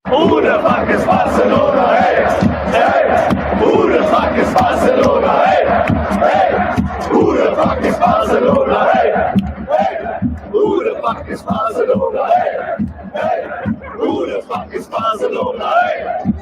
Who the fuck is Barcelona? Hey, hey. Who the fuck is Barcelona? Hey, hey. Who the fuck is Barcelona? Hey, hey. Who the fuck is Barcelona? Hey, hey. Who the fuck is Barcelona? Hey.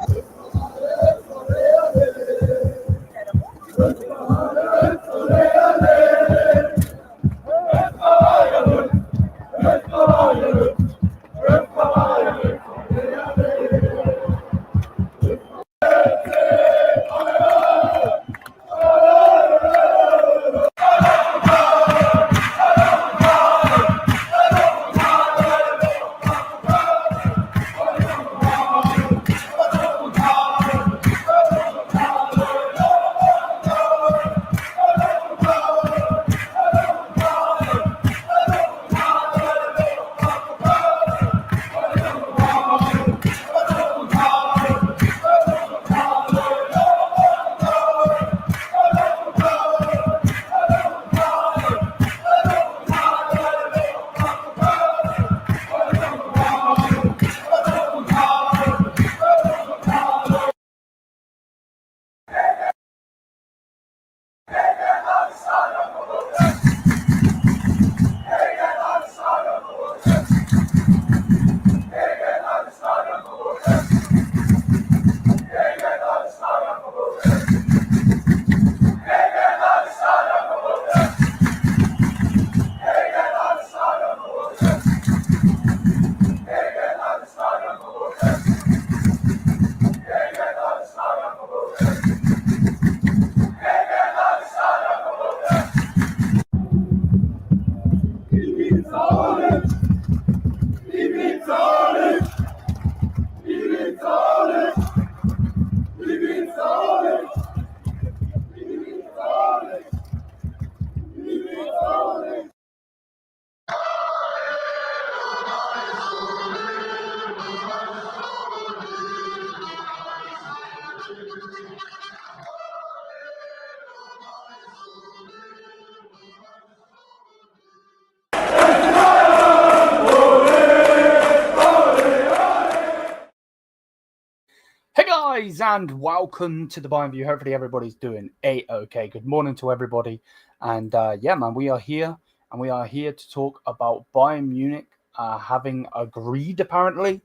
Guys, and welcome to the Bayern View. Hopefully everybody's doing A-okay. Good morning to everybody. And yeah, man, we are here. And we are here to talk about Bayern Munich having agreed, apparently,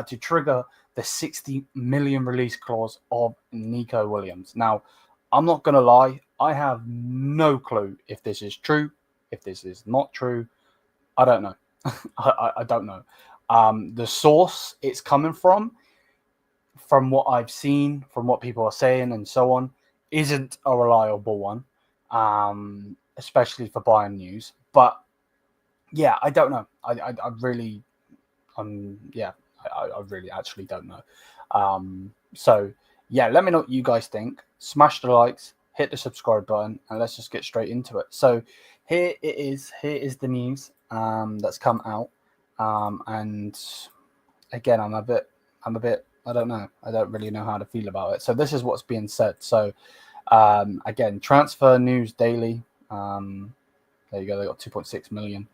to trigger the 60 million release clause of Nico Williams. Now, I'm not going to lie. I have no clue if this is true, if this is not true. I don't know. I don't know. The source it's coming from what I've seen, from what people are saying and so on, isn't a reliable one, especially for Bayern news. But yeah, I don't know. I really, yeah, I really actually don't know. So yeah, let me know what you guys think. Smash the likes, hit the subscribe button, and let's just get straight into it. So here it is. Here is the news that's come out. And again, I'm a bit, I don't know. I don't really know how to feel about it. So this is what's being said. So again, Transfer News Daily. There you go. They got 2.6 million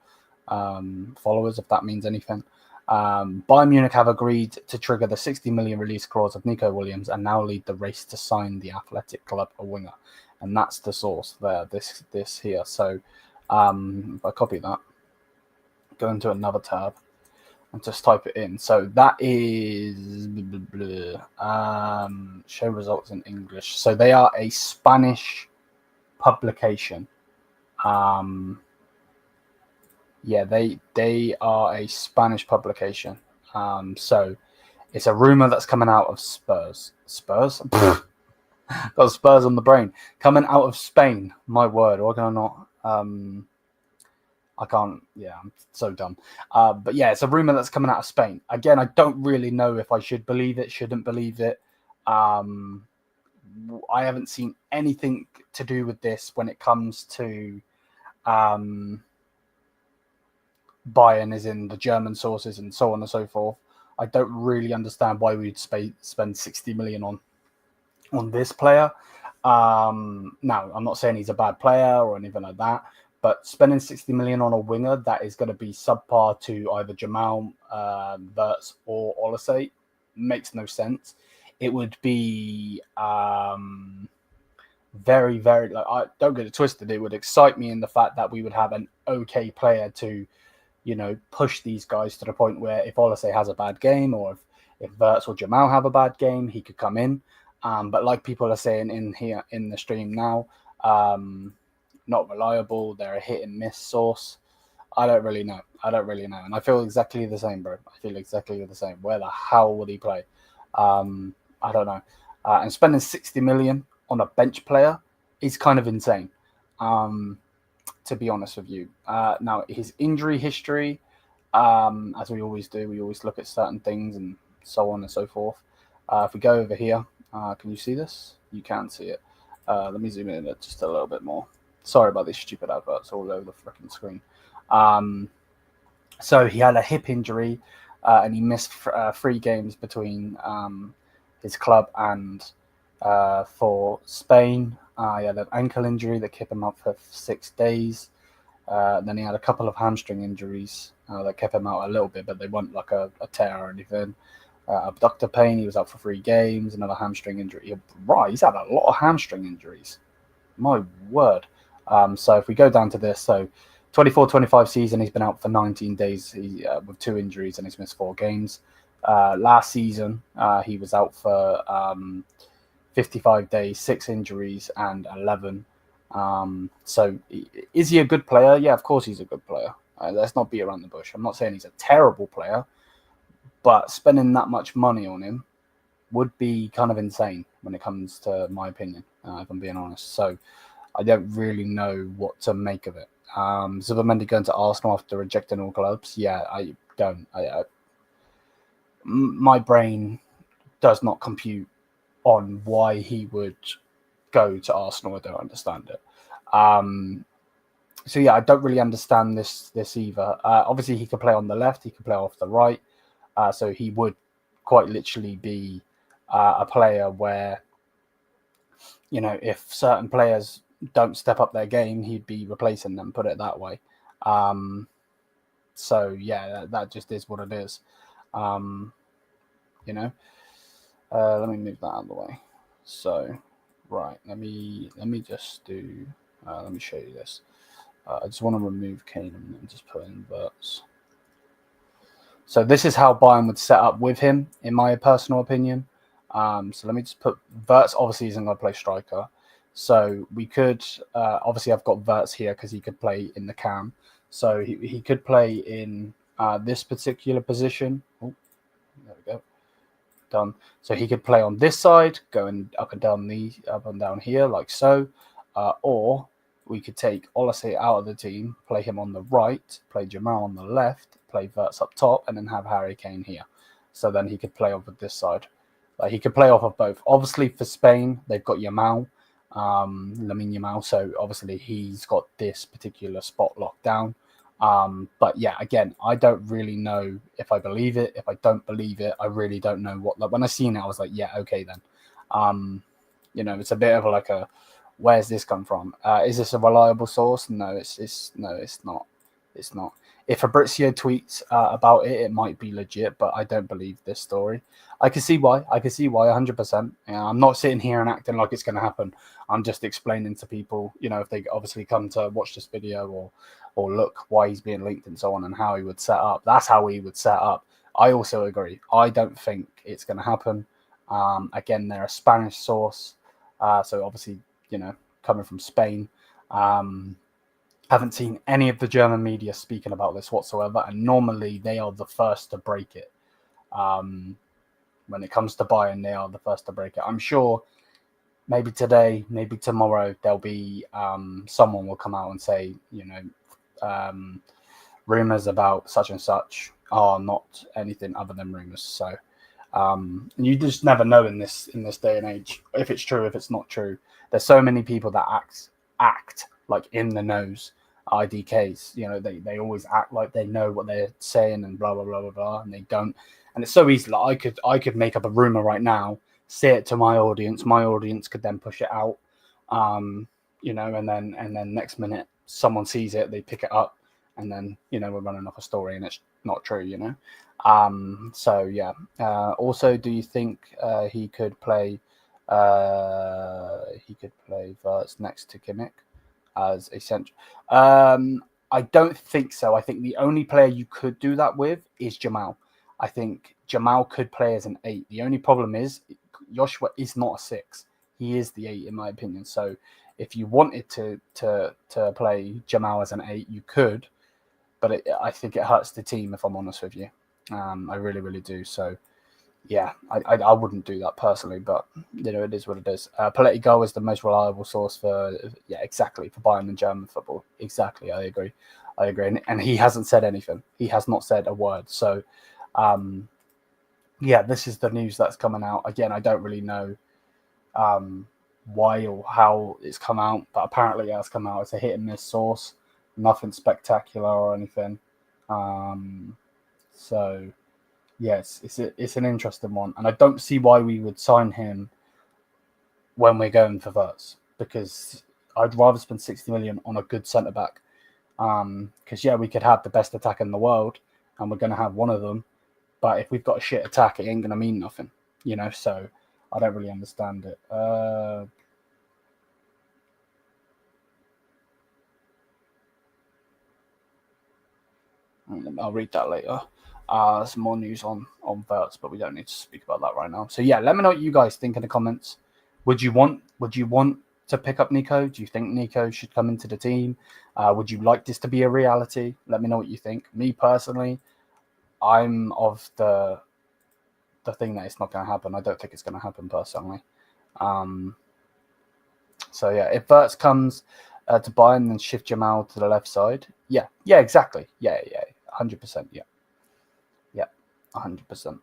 followers, if that means anything. Bayern Munich have agreed to trigger the 60 million release clause of Nico Williams and now lead the race to sign the athletic club a winger. And that's the source there, this here. So if I copy that, go into another tab and just type it in. So that is show results in English. So they are a Spanish publication. Yeah, they are a Spanish publication. So it's a rumor that's coming out of Spurs. Got Spurs on the brain. Coming out of Spain. My word, why can I not? I can't. Yeah, I'm so dumb. But yeah, it's a rumor that's coming out of Spain. Again, I don't really know if I should believe it, shouldn't believe it. I haven't seen anything to do with this when it comes to Bayern, as in the German sources and so on and so forth. I don't really understand why we'd spend 60 million on this player. Now, I'm not saying he's a bad player or anything like that, but spending 60 million on a winger that is going to be subpar to either Jamal, Wirtz, or Olise makes no sense. It would be very, very, like, I don't get it twisted. It would excite me in the fact that we would have an okay player to, push these guys to the point where if Olise has a bad game, or if Wirtz or Jamal have a bad game, he could come in. But like people are saying in here in the stream now, not reliable. They're a hit and miss source. I don't really know. And I feel exactly the same, bro. I feel exactly the same. Where the hell would he play? I don't know. And spending 60 million on a bench player is kind of insane, to be honest with you. Now, his injury history, as we always do, we always look at certain things and so on and so forth. If we go over here, can you see this? You can see it. Let me zoom in just a little bit more. Sorry about these stupid adverts all over the freaking screen. So he had a hip injury, and he missed 3 games between his club and for Spain. He had an ankle injury that kept him out for 6 days. Then he had a couple of hamstring injuries that kept him out a little bit, but they weren't like a tear or anything. Abductor pain, he was out for 3 games. Another hamstring injury. Right, he's had a lot of hamstring injuries. My word. So if we go down to this, so 24-25 season, he's been out for 19 days with 2 injuries, and he's missed 4 games. Last season, he was out for 55 days, 6 injuries, and 11. So is he a good player? Yeah, of course he's a good player. Let's not beat around the bush. I'm not saying he's a terrible player, but spending that much money on him would be kind of insane when it comes to my opinion, if I'm being honest. So I don't really know what to make of it. Zubimendi going to Arsenal after rejecting all clubs. Yeah, I don't. My brain does not compute on why he would go to Arsenal. I don't understand it. So yeah, I don't really understand this either. Obviously, he could play on the left. He could play off the right. So he would quite literally be a player where, if certain players don't step up their game, he'd be replacing them, put it that way. So yeah, that just is what it is. Let me move that out of the way. So right, let me just do let me show you this. I just want to remove Kane and just put in Wirtz. So this is how Bayern would set up with him, in my personal opinion. So let me just put Wirtz. Obviously isn't going to play striker. So we could, obviously I've got Wirtz here because he could play in the cam. So he could play in this particular position. Oh, there we go. Done. So he could play on this side, going up and down here, like so. Or we could take Olasey out of the team, play him on the right, play Jamal on the left, play Wirtz up top, and then have Harry Kane here. So then he could play off of this side. He could play off of both. Obviously, for Spain, they've got Yamal, Lamine Yamal. So obviously, he's got this particular spot locked down. But yeah, again, I don't really know if I believe it. If I don't believe it, I really don't know what. Like when I seen it, I was like, yeah, okay then. It's a bit of like a, where's this come from? Is this a reliable source? No, it's not. It's not. If Fabrizio tweets about it, it might be legit, but I don't believe this story. I can see why. 100%. I'm not sitting here and acting like it's going to happen. I'm just explaining to people, if they obviously come to watch this video or look why he's being linked and so on and how he would set up. That's how he would set up. I also agree. I don't think it's going to happen. Again, they're a Spanish source. So obviously, coming from Spain. Haven't seen any of the German media speaking about this whatsoever. And normally they are the first to break it. When it comes to Bayern, they are the first to break it. I'm sure maybe today, maybe tomorrow, there'll be someone will come out and say, rumors about such and such are not anything other than rumors. So you just never know in this day and age if it's true, if it's not true. There's so many people that act like in the nose. IDKs, they always act like they know what they're saying and blah blah blah blah blah, and they don't. And it's so easy. Like I could make up a rumor right now, say it to my audience. My audience could then push it out, and then next minute someone sees it, they pick it up, and then we're running off a story and it's not true. So yeah. Also, do you think he could play? He could play Wirtz next to Kimmich as a central. I don't think so. I think the only player you could do that with is Jamal. I think Jamal could play as an 8. The only problem is Joshua is not a 6. He is the 8 in my opinion. So if you wanted to play Jamal as an 8, you could, but I think it hurts the team if I'm honest with you. I really, really do. So yeah, I wouldn't do that personally, but it is what it is. Politico is the most reliable source for exactly for Bayern and German football. Exactly, I agree, and he hasn't said anything. He has not said a word. So, this is the news that's coming out. Again, I don't really know why or how it's come out, but apparently it has come out. It's a hit and miss source, nothing spectacular or anything. So. Yes, it's an interesting one, and I don't see why we would sign him when we're going for Wirtz, because I'd rather spend 60 million on a good centre back. Because we could have the best attack in the world, and we're going to have one of them, but if we've got a shit attack, it ain't going to mean nothing, So I don't really understand it. I'll read that later. Some more news on Wirtz, but we don't need to speak about that right now. So yeah, let me know what you guys think in the comments. Would you want to pick up Nico? Do you think Nico should come into the team? Would you like this to be a reality? Let me know what you think. Me personally, I'm of the thing that it's not going to happen. I don't think it's going to happen personally. So yeah, if Wirtz comes to Bayern and shift Jamal to the left side, yeah, exactly, yeah, 100%, yeah. 100%.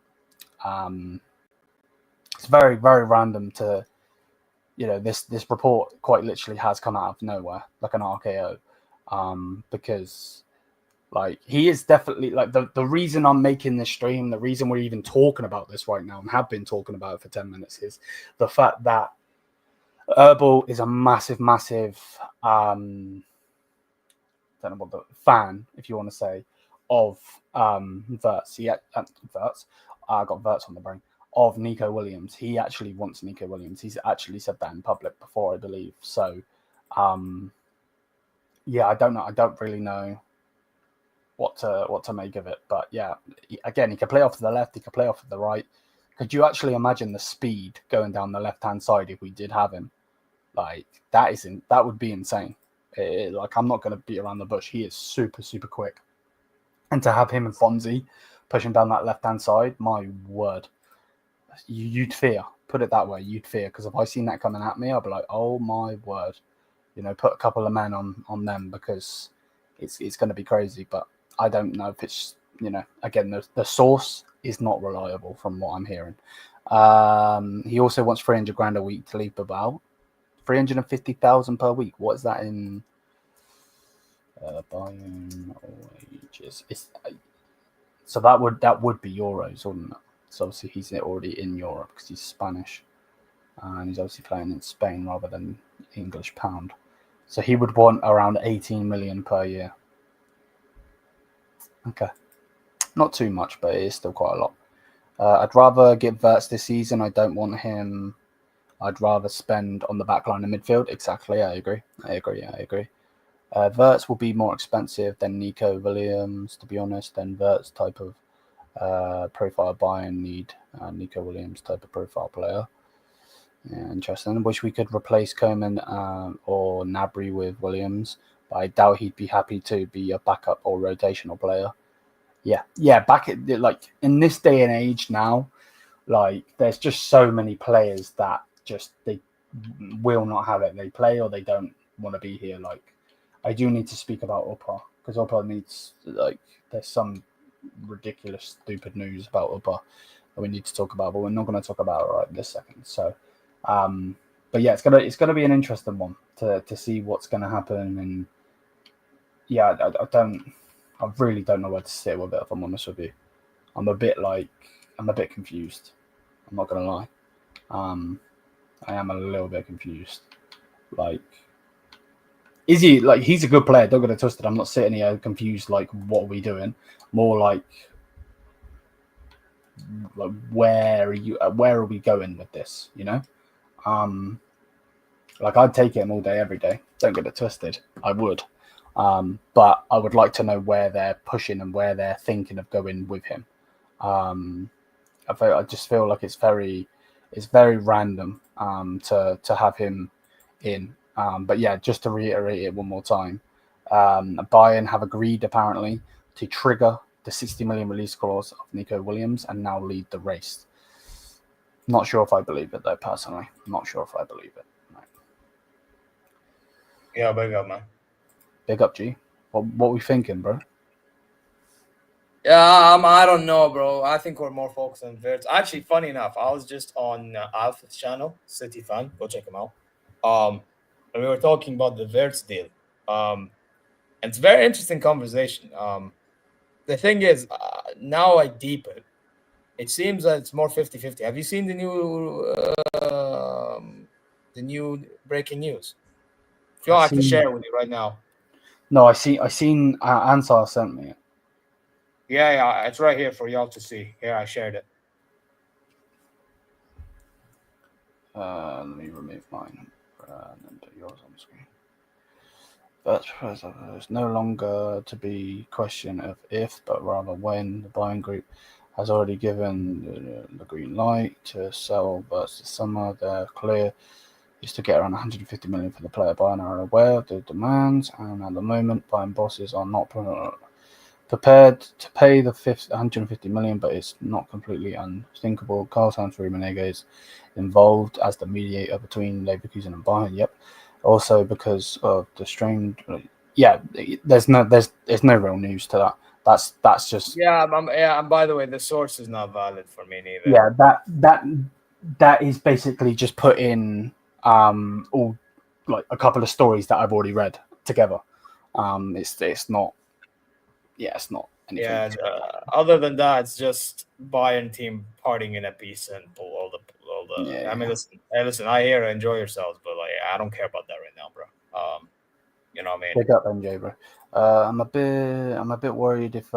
It's very, very random to, this report quite literally has come out of nowhere, like an RKO, because like he is definitely like the reason I'm making this stream, the reason we're even talking about this right now and have been talking about it for 10 minutes is the fact that Herbal is a massive, don't know what the fan, if you want to say, of Wirtz. Wirtz. I got Wirtz on the brain. Of Nico Williams. He actually wants Nico Williams. He's actually said that in public before, I believe. So, I don't know. I don't really know what to make of it. But yeah, again, he could play off to the left. He could play off to the right. Could you actually imagine the speed going down the left-hand side if we did have him? Like that would be insane. Like, I'm not going to beat around the bush. He is super, super quick. And to have him and Fonzie pushing down that left-hand side, my word, you'd fear. Put it that way, you'd fear. Because if I seen that coming at me, I'd be like, oh my word. Put a couple of men on them, because it's going to be crazy. But I don't know if it's, again, the source is not reliable from what I'm hearing. He also wants 300 grand a week to leave Bilbao. 350,000 per week. What is that in Bayern wages? So that would be euros, wouldn't it? So obviously he's already in Europe because he's Spanish, and he's obviously playing in Spain rather than English pound. So he would want around 18 million per year. Okay, not too much, but it is still quite a lot. I'd rather get Wirtz this season. I don't want him. I'd rather spend on the back line and midfield. Exactly, I agree. Wirtz will be more expensive than Nico Williams, to be honest. Then Wirtz type of profile Bayern need Nico Williams type of profile player. Yeah, interesting. Wish we could replace Coman or Gnabry with Williams, but I doubt he'd be happy to be a backup or rotational player. Yeah. Back at in this day and age now, there's just so many players that just they will not have it. They play or they don't want to be here. I do need to speak about Upper, because Upper needs there's some ridiculous, stupid news about Upper that we need to talk about, but we're not going to talk about it right this second. So, but yeah, it's gonna be an interesting one to see what's going to happen. And yeah, I really don't know where to sit with it, if I'm honest with you. I'm a bit confused. I'm not going to lie. I am a little bit confused. Is he he's a good player? Don't get it twisted. I'm not sitting here confused. What are we doing? More where are we going with this? I'd take him all day, every day. Don't get it twisted. I would. But I would like to know where they're pushing and where they're thinking of going with him. I just feel like it's very random to have him in. But yeah, just to reiterate it one more time, Bayern have agreed apparently to trigger the 60 million release clause of Nico Williams and now lead the race. Not sure if I believe it though, personally. Not sure if I believe it. Right. Yeah, big up, man. Big up, G. What we thinking, bro? Yeah, I don't know, bro. I think we're more focused on Wirtz. Actually, funny enough, I was just on Alpha's channel, City Fan. Go check him out. And we were talking about the Wirtz deal. And it's a very interesting conversation. The thing is, now I deep it. It seems that it's more 50-50. Have you seen the new breaking news? If you want, I can share it with you right now. No, I seen Ansar sent me it. Yeah, it's right here for y'all to see. Here, I shared it. Let me remove mine and then put yours on the screen. But there's no longer to be question of if, but rather when. The buying group has already given the green light to sell Wirtz this summer. They're clear is to get around 150 million for the player. Bayern are aware of the demands, and at the moment, Bayern bosses are not prepared to pay the 150 million, but it's not completely unthinkable. Karl-Heinz Rummenigge is involved as the mediator between Leverkusen and Bayern. Yep. Also because of the strained. Yeah, there's no real news to that. That's just. Yeah, and by the way, the source is not valid for me neither. Yeah, that is basically just put in all a couple of stories that I've already read together. It's not. Yeah, it's not anything. Yeah, other than that, it's just Bayern team partying in a piece and pull all the. Yeah, I mean, listen. I hear enjoy yourselves, but I don't care about that right now, bro. You know what I mean? Pick up MJ, bro. I'm a bit worried if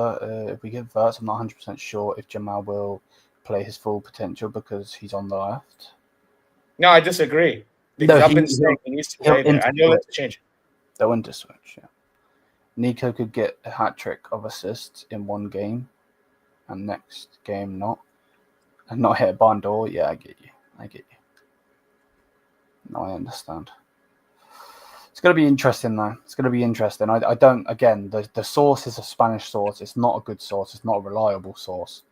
we get Wirtz. I'm not 100% sure if Jamal will play his full potential because he's on the left. No, I disagree. Because I've been saying he needs to play there. I know let's change. They'll into switch, yeah. Nico could get a hat trick of assists in one game, and next game not, and not hit a barn door. Yeah, I get you. No, I understand. It's going to be interesting, though. It's going to be interesting. I don't. Again, the source is a Spanish source. It's not a good source. It's not a reliable source.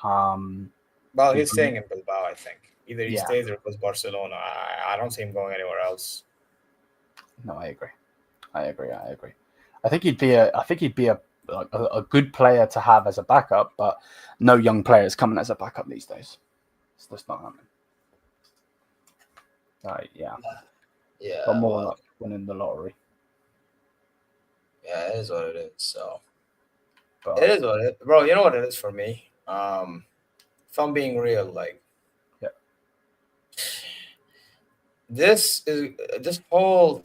Well, he's staying in Bilbao, I think. Either he Yeah. stays or goes Barcelona. I don't see him going anywhere else. No, I agree. I think he'd be a good player to have as a backup, but no young players coming as a backup these days. It's just not happening. Yeah. Yeah. But more like winning the lottery. Yeah, it is what it is. So But it is what it is. Bro, you know what it is for me? If I'm being real, like, yeah. This whole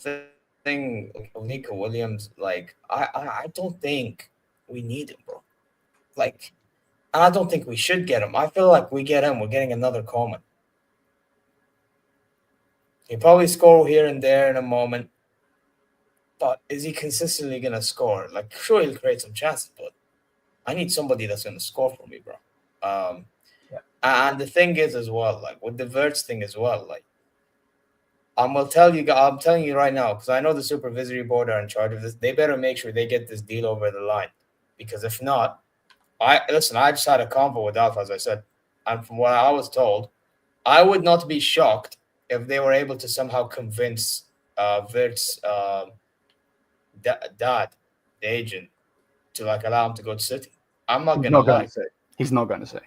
thing of Nico Williams, like, I don't think we need him, bro. Like, I don't think we should get him. I feel like we get him, we're getting another Coleman. He'll probably score here and there in a moment, but is he consistently gonna score? Like, sure, he'll create some chances, but I need somebody that's gonna score for me, bro. And the thing is, as well, like with the Wirtz thing as well, like, I'm telling you right now, because I know the supervisory board are in charge of this. They better make sure they get this deal over the line, because if not, I just had a convo with Alpha, as I said, and from what I was told, I would not be shocked if they were able to somehow convince Wirtz dad, the agent, to like allow him to go to City. I'm not gonna lie. He's not going to say.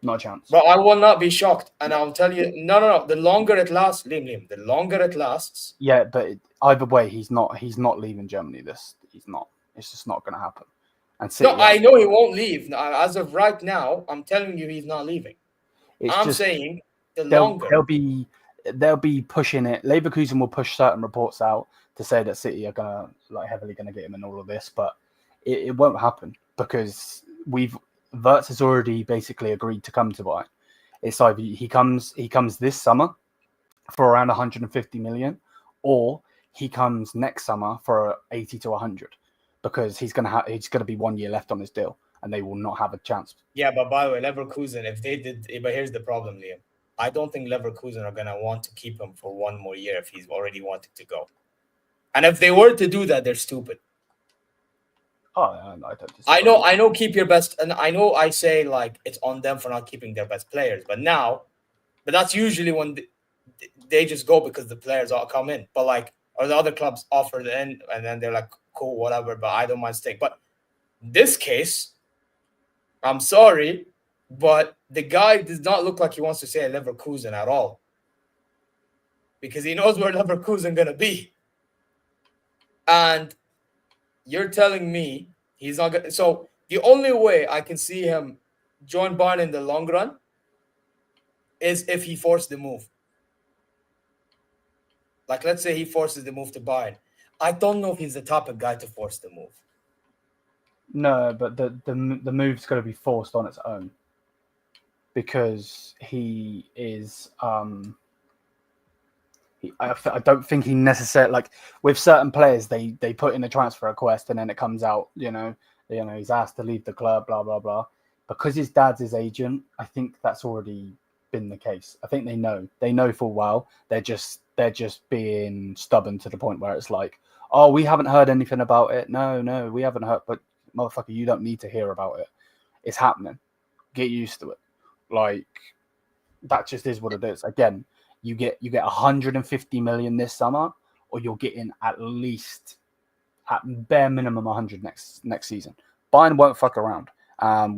Not a chance. But I will not be shocked, and I'll tell you, no. The longer it lasts, Liam, the longer it lasts. Yeah, but either way, he's not leaving Germany. He's not. It's just not going to happen. And City, no, I know he won't leave. As of right now, I'm telling you, he's not leaving. I'm saying the longer they'll be pushing it. Leverkusen will push certain reports out to say that City are gonna heavily gonna get him in all of this, but it won't happen because Wirtz has already basically agreed to come to Bayern. It's either he comes this summer for around 150 million, or he comes next summer for 80 to 100, because he's gonna be 1 year left on his deal, and they will not have a chance. Yeah, but by the way, Leverkusen, but here's the problem, Liam. I don't think Leverkusen are gonna want to keep him for 1 more year if he's already wanted to go. And if they were to do that, they're stupid. Oh, I don't. I know. Keep your best, and I know I say like it's on them for not keeping their best players, but that's usually when they just go because the players all come in. But like, or the other clubs offer the end, and then they're like, cool, whatever. But I don't mind staying. But this case, I'm sorry, but the guy does not look like he wants to stay at Leverkusen at all, because he knows where Leverkusen gonna be, and you're telling me he's not gonna. So the only way I can see him join Bayern in the long run is if he forced the move. Like, let's say he forces the move to Bayern. I don't know if he's the type of guy to force the move. No, but the move's going to be forced on its own, because he is. I don't think he necessarily, like with certain players, they put in a transfer request and then it comes out, he's asked to leave the club, blah blah blah. Because his dad's his agent, I think that's already been the case. I think they know full well. They're just being stubborn to the point where it's like, oh, we haven't heard anything about it. No, we haven't heard. But motherfucker, you don't need to hear about it. It's happening. Get used to it. Like, that just is what it is. Again, you get 150 million this summer, or you're getting at least, at bare minimum, 100 next season. Bayern won't fuck around.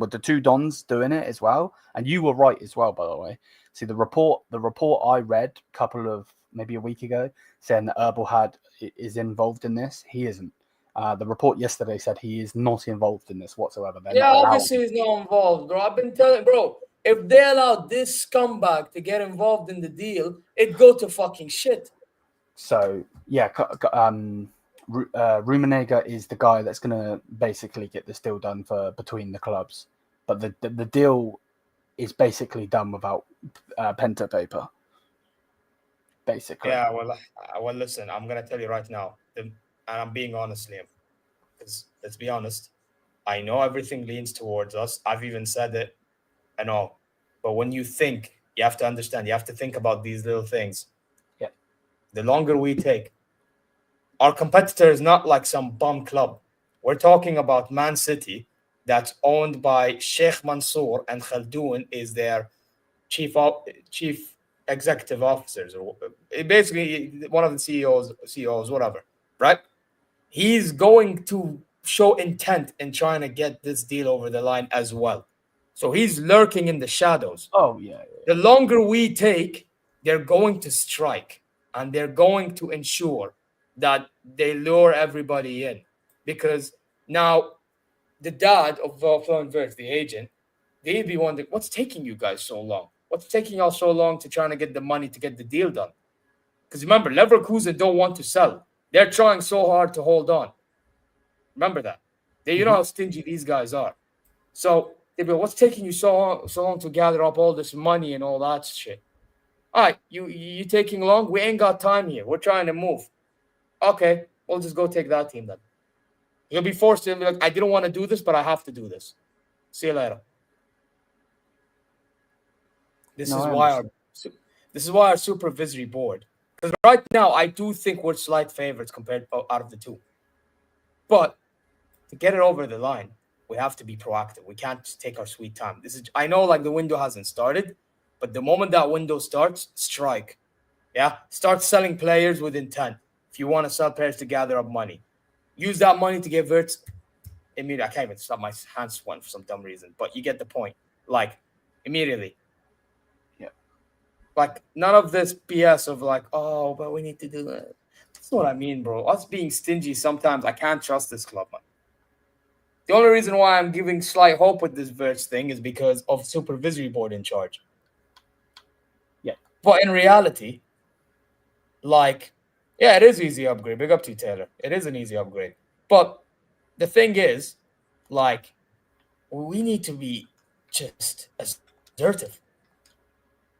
With the two Dons doing it as well, and you were right as well, by the way. See, the report I read maybe a week ago, saying that Herbal is involved in this. He isn't. The report yesterday said he is not involved in this whatsoever. Obviously he's not involved, bro. I've been telling, bro, if they allow this scumbag to get involved in the deal, it'd go to fucking shit. So, yeah, Rummenigge is the guy that's going to basically get this deal done for between the clubs. But the deal is basically done without pen to paper. Basically. Yeah, well, listen, I'm going to tell you right now, and I'm being honest, Liam, because let's be honest, I know everything leans towards us. I've even said it and all. But when you think, you have to understand, you have to think about these little things. Yeah. The longer we take, Our competitor is not like some bum club. We're talking about Man City, that's owned by Sheikh Mansour, and Khaldoon is their chief executive officers, or basically one of the CEOs, whatever, right? He's going to show intent in trying to get this deal over the line as well. So he's lurking in the shadows. Oh, yeah. The longer we take, they're going to strike, and they're going to ensure that they lure everybody in. Because now the dad of Florian Wirtz, the agent, they'd be wondering, what's taking you guys so long? What's taking y'all so long to trying to get the money to get the deal done? Because remember, Leverkusen don't want to sell. They're trying so hard to hold on. Remember that. You know how stingy these guys are. So they'd be, what's taking you so long to gather up all this money and all that shit? All right, you taking long? We ain't got time here. We're trying to move. Okay, we'll just go take that team then. You'll be forced to be like, I didn't want to do this, but I have to do this. See you later. This is why our supervisory board. Because right now, I do think we're slight favorites compared out of the two. But to get it over the line, we have to be proactive. We can't just take our sweet time. I know like the window hasn't started, but the moment that window starts, strike. Yeah? Start selling players with intent. If you want to sell players to gather up money. Use that money to get Wirtz. Immediately, I can't even stop my hands went for some dumb reason, but you get the point. Like, immediately. Yeah. Like, none of this BS of like, oh, but we need to do that. That's what I mean, bro. Us being stingy sometimes, I can't trust this club, man. The only reason why I'm giving slight hope with this Wirtz thing is because of supervisory board in charge. Yeah. But in reality, like, yeah, it is easy upgrade. Big up to you, Taylor. It is an easy upgrade. But the thing is, like, we need to be just assertive.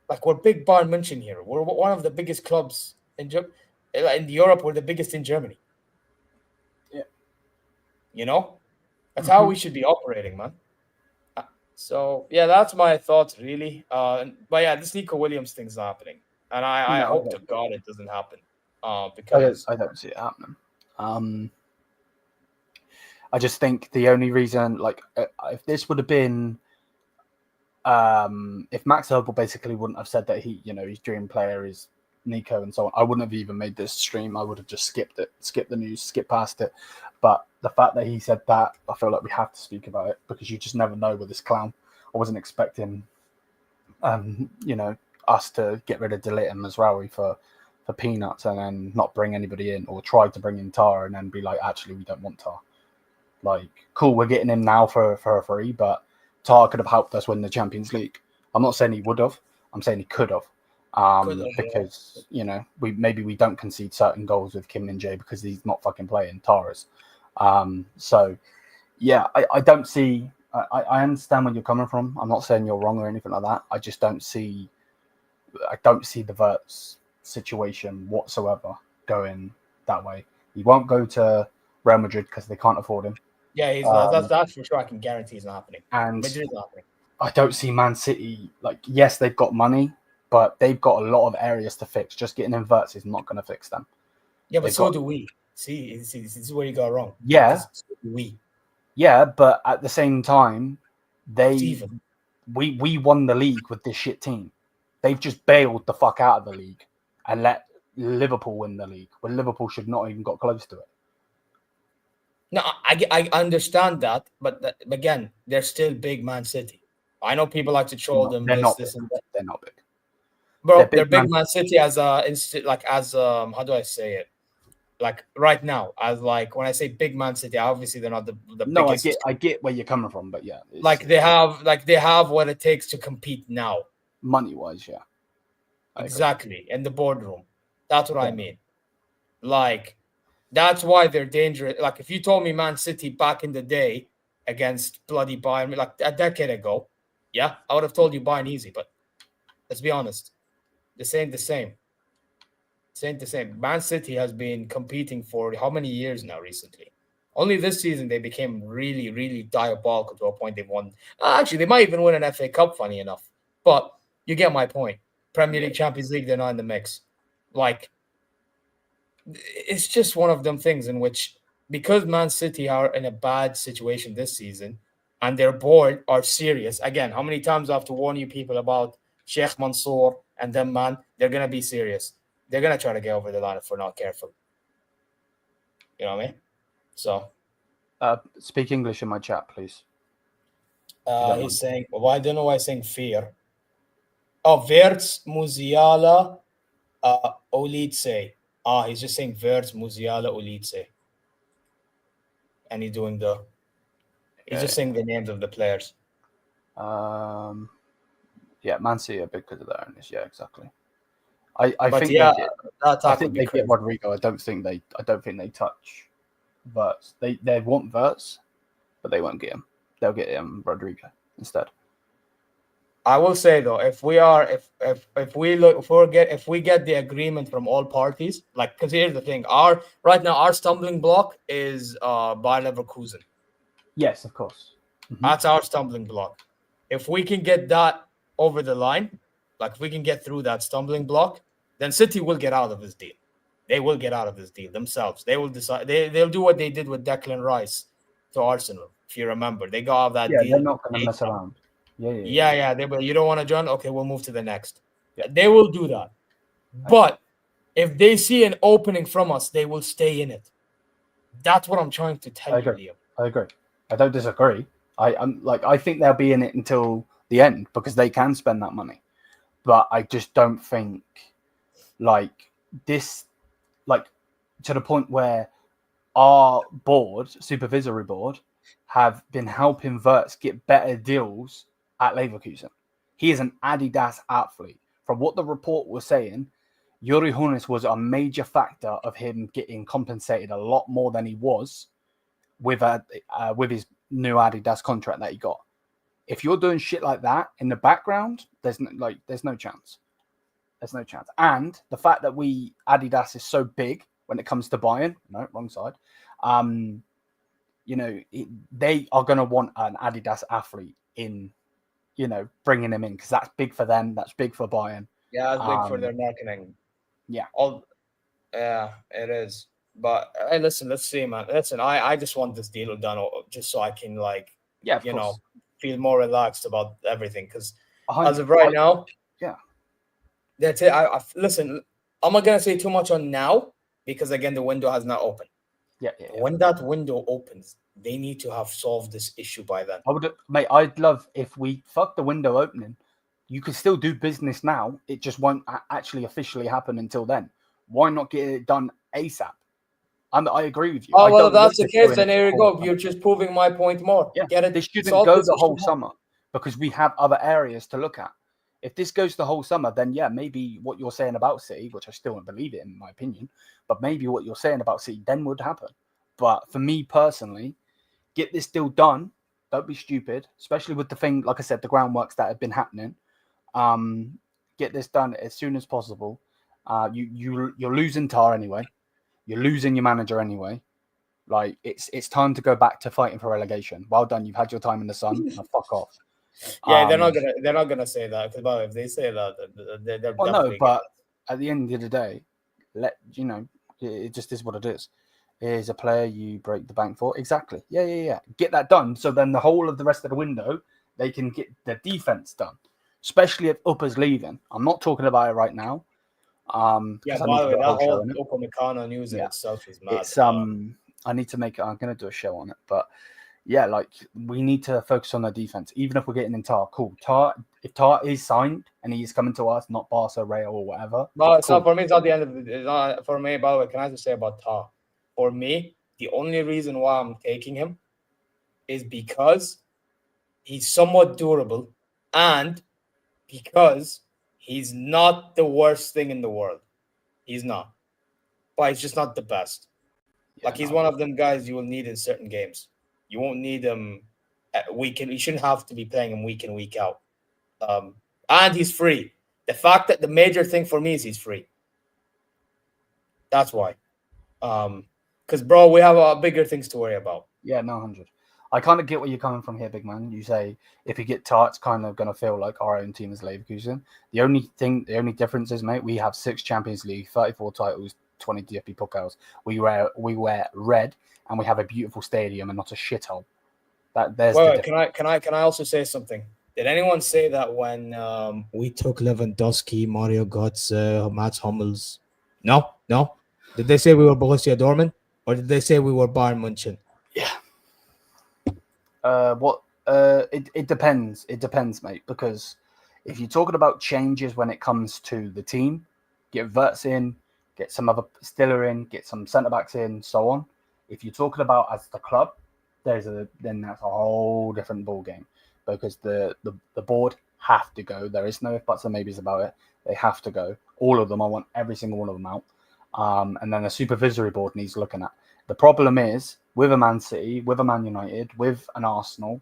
Like, we're big Bayern München here. We're one of the biggest clubs in Europe. We're the biggest in Germany. Yeah. You know? That's how we should be operating, man. So, yeah, that's my thoughts, really. But, yeah, this Nico Williams thing's happening. And I hope to God it doesn't happen. Because I don't see it happening. I just think the only reason, like, if this would have been, if Max Herbal basically wouldn't have said that his dream player is Nico and so on, I wouldn't have even made this stream. I would have just skipped the news, skipped past it. But the fact that he said that, I feel like we have to speak about it because you just never know with this clown. I wasn't expecting, us to get rid of De Ligt and Mazraoui for peanuts and then not bring anybody in, or try to bring in Tar and then be like, actually, we don't want Tar. Like, cool, we're getting him now for a free, but Tar could have helped us win the Champions League. I'm not saying he would have. I'm saying he could have. Because, we don't concede certain goals with Kim Min-jae because he's not fucking playing Tara's. So, yeah, I don't see... I understand where you're coming from. I'm not saying you're wrong or anything like that. I just don't see... I don't see the Wirtz situation whatsoever going that way. He won't go to Real Madrid because they can't afford him. Yeah, that's for sure. I can guarantee it's not happening. And Madrid's not happening. I don't see Man City, like, yes, they've got money, but they've got a lot of areas to fix. Just getting in Wirtz is not going to fix them. Yeah, but so do we. See, this is where you got wrong. Yeah. So do we. Yeah, but at the same time, we won the league with this shit team. They've just bailed the fuck out of the league and let Liverpool win the league, when Liverpool should not even got close to it. No, I understand that, but again, they're still big Man City. I know people like to troll them. They're not big. They're not big. Bro, they're big Man City as how do I say it? Like right now, as like when I say big Man City, obviously they're not the biggest. I get where you're coming from, but yeah, like they have what it takes to compete now, money wise, yeah. Exactly, in the boardroom. That's what I mean. Like, that's why they're dangerous. Like, if you told me Man City back in the day against bloody Bayern, like a decade ago, yeah, I would have told you Bayern easy. But let's be honest, this ain't the same. This ain't the same. Man City has been competing for how many years now recently? Only this season they became really, really diabolical to a point they've won. Actually, they might even win an FA Cup, funny enough. But you get my point. Premier League, Champions League, they're not in the mix. Like, it's just one of them things in which, because Man City are in a bad situation this season and their board are serious. Again, how many times I have to warn you people about Sheikh Mansour and them, man? They're going to be serious. They're going to try to get over the line if we're not careful. You know what I mean? So. Speak English in my chat, please. He's saying, well, I don't know why he's saying fear. Oh, Wirtz, Musiala, Olitse. He's just saying Wirtz, Musiala, Olitse. And he's doing he's just saying the names of the players. Yeah, Man City are big because of their owners. Yeah, exactly. I think they get Rodrigo. I don't think they touch Wirtz. They want Wirtz, but they won't get him. They'll get him Rodrigo instead. I will say though, if we get the agreement from all parties, like, because here's the thing, right now our stumbling block is Bayern Leverkusen. Yes, of course. Mm-hmm. That's our stumbling block. If we can get that over the line, like if we can get through that stumbling block, then City will get out of this deal. They will get out of this deal themselves. They will decide. They'll do what they did with Declan Rice to Arsenal. If you remember, they got out of that deal. Yeah, they're not going to mess around. Yeah. You don't want to join? Okay, we'll move to the next. Yeah, they will do that. But if they see an opening from us, they will stay in it. That's what I'm trying to tell you, Liam. I agree. I don't disagree. I think they'll be in it until the end because they can spend that money. But I just don't think this to the point where our supervisory board, have been helping Wirtz get better deals at Leverkusen. He is an Adidas athlete. From what the report was saying, Yuri Hunis was a major factor of him getting compensated a lot more than he was with his new Adidas contract that he got. If you're doing shit like that in the background, there's no chance. There's no chance. And the fact that Adidas is so big when it comes to Bayern, no, wrong side. They are going to want an Adidas athlete in, bringing him in because that's big for them. That's big for Bayern. Yeah, it's big for their marketing. Yeah. Yeah, it is. But hey, listen, let's see, man. Listen, I just want this deal done just so I can, feel more relaxed about everything. Because as of right now, yeah, that's it. Listen, I'm not gonna say too much on now because again, the window has not opened. Yeah. When that window opens, they need to have solved this issue by then. I'd love if we fuck the window opening. You can still do business now. It just won't actually officially happen until then. Why not get it done ASAP? I agree with you. Oh, well, if that's the case, then here you go. You're just proving my point more. Yeah. Get it. This shouldn't go the whole summer because we have other areas to look at. If this goes the whole summer, then yeah, maybe what you're saying about City, which I still don't believe it in my opinion, but maybe what you're saying about City then would happen. But for me personally, get this deal done. Don't be stupid, especially with the thing, like I said, the groundworks that have been happening. Get this done as soon as possible. You're losing Tar anyway. You're losing your manager anyway. Like it's time to go back to fighting for relegation. Well done, you've had your time in the sun. Now fuck off. Yeah, they're not gonna say that because if they say that, they're well, no. But at the end of the day, it just is what it is. Here's a player you break the bank for. Exactly. Yeah. Get that done. So then the whole of the rest of the window, they can get the defense done. Especially if Upper's leaving. I'm not talking about it right now. By the way, that whole Upamecano news in itself is mad. It's I need to make it. I'm going to do a show on it, but yeah, we need to focus on the defense. Even if we're getting in Tar, cool. If Tar is signed and he's coming to us, not Barca, Real, or whatever. No, so for me, it's not the end of it. For me, by the way, can I just say about Tar? For me, the only reason why I'm taking him is because he's somewhat durable and because he's not the worst thing in the world. He's not. But he's just not the best. Yeah, he's one of them guys you will need in certain games. You won't need him you shouldn't have to be playing him week in, week out. And he's free. The major thing for me is he's free. That's why. Because, bro, we have bigger things to worry about. Yeah, no, 100. I kind of get where you're coming from here, big man. You say if you get Tar, it's kind of going to feel like our own team is Leverkusen. The only difference is, mate, we have 6 Champions League, 34 titles, 20 DFB Pokals. We wear red, and we have a beautiful stadium and not a shithole. There's Wait, can I also say something? Did anyone say that when we took Lewandowski, Mario Götze, Mats Hummels? No. Did they say we were Borussia Dortmund, or did they say we were Bayern München? Yeah. It depends. It depends, mate. Because if you're talking about changes when it comes to the team, get Wirtz in, get some other Stiller in, get some centre backs in, so on. If you're talking about as the club, then that's a whole different ball game, because the board have to go. There is no if buts or maybes about it. They have to go. All of them. I want every single one of them out. And then the supervisory board needs looking at. The problem is with a Man City, with a Man United, with an Arsenal,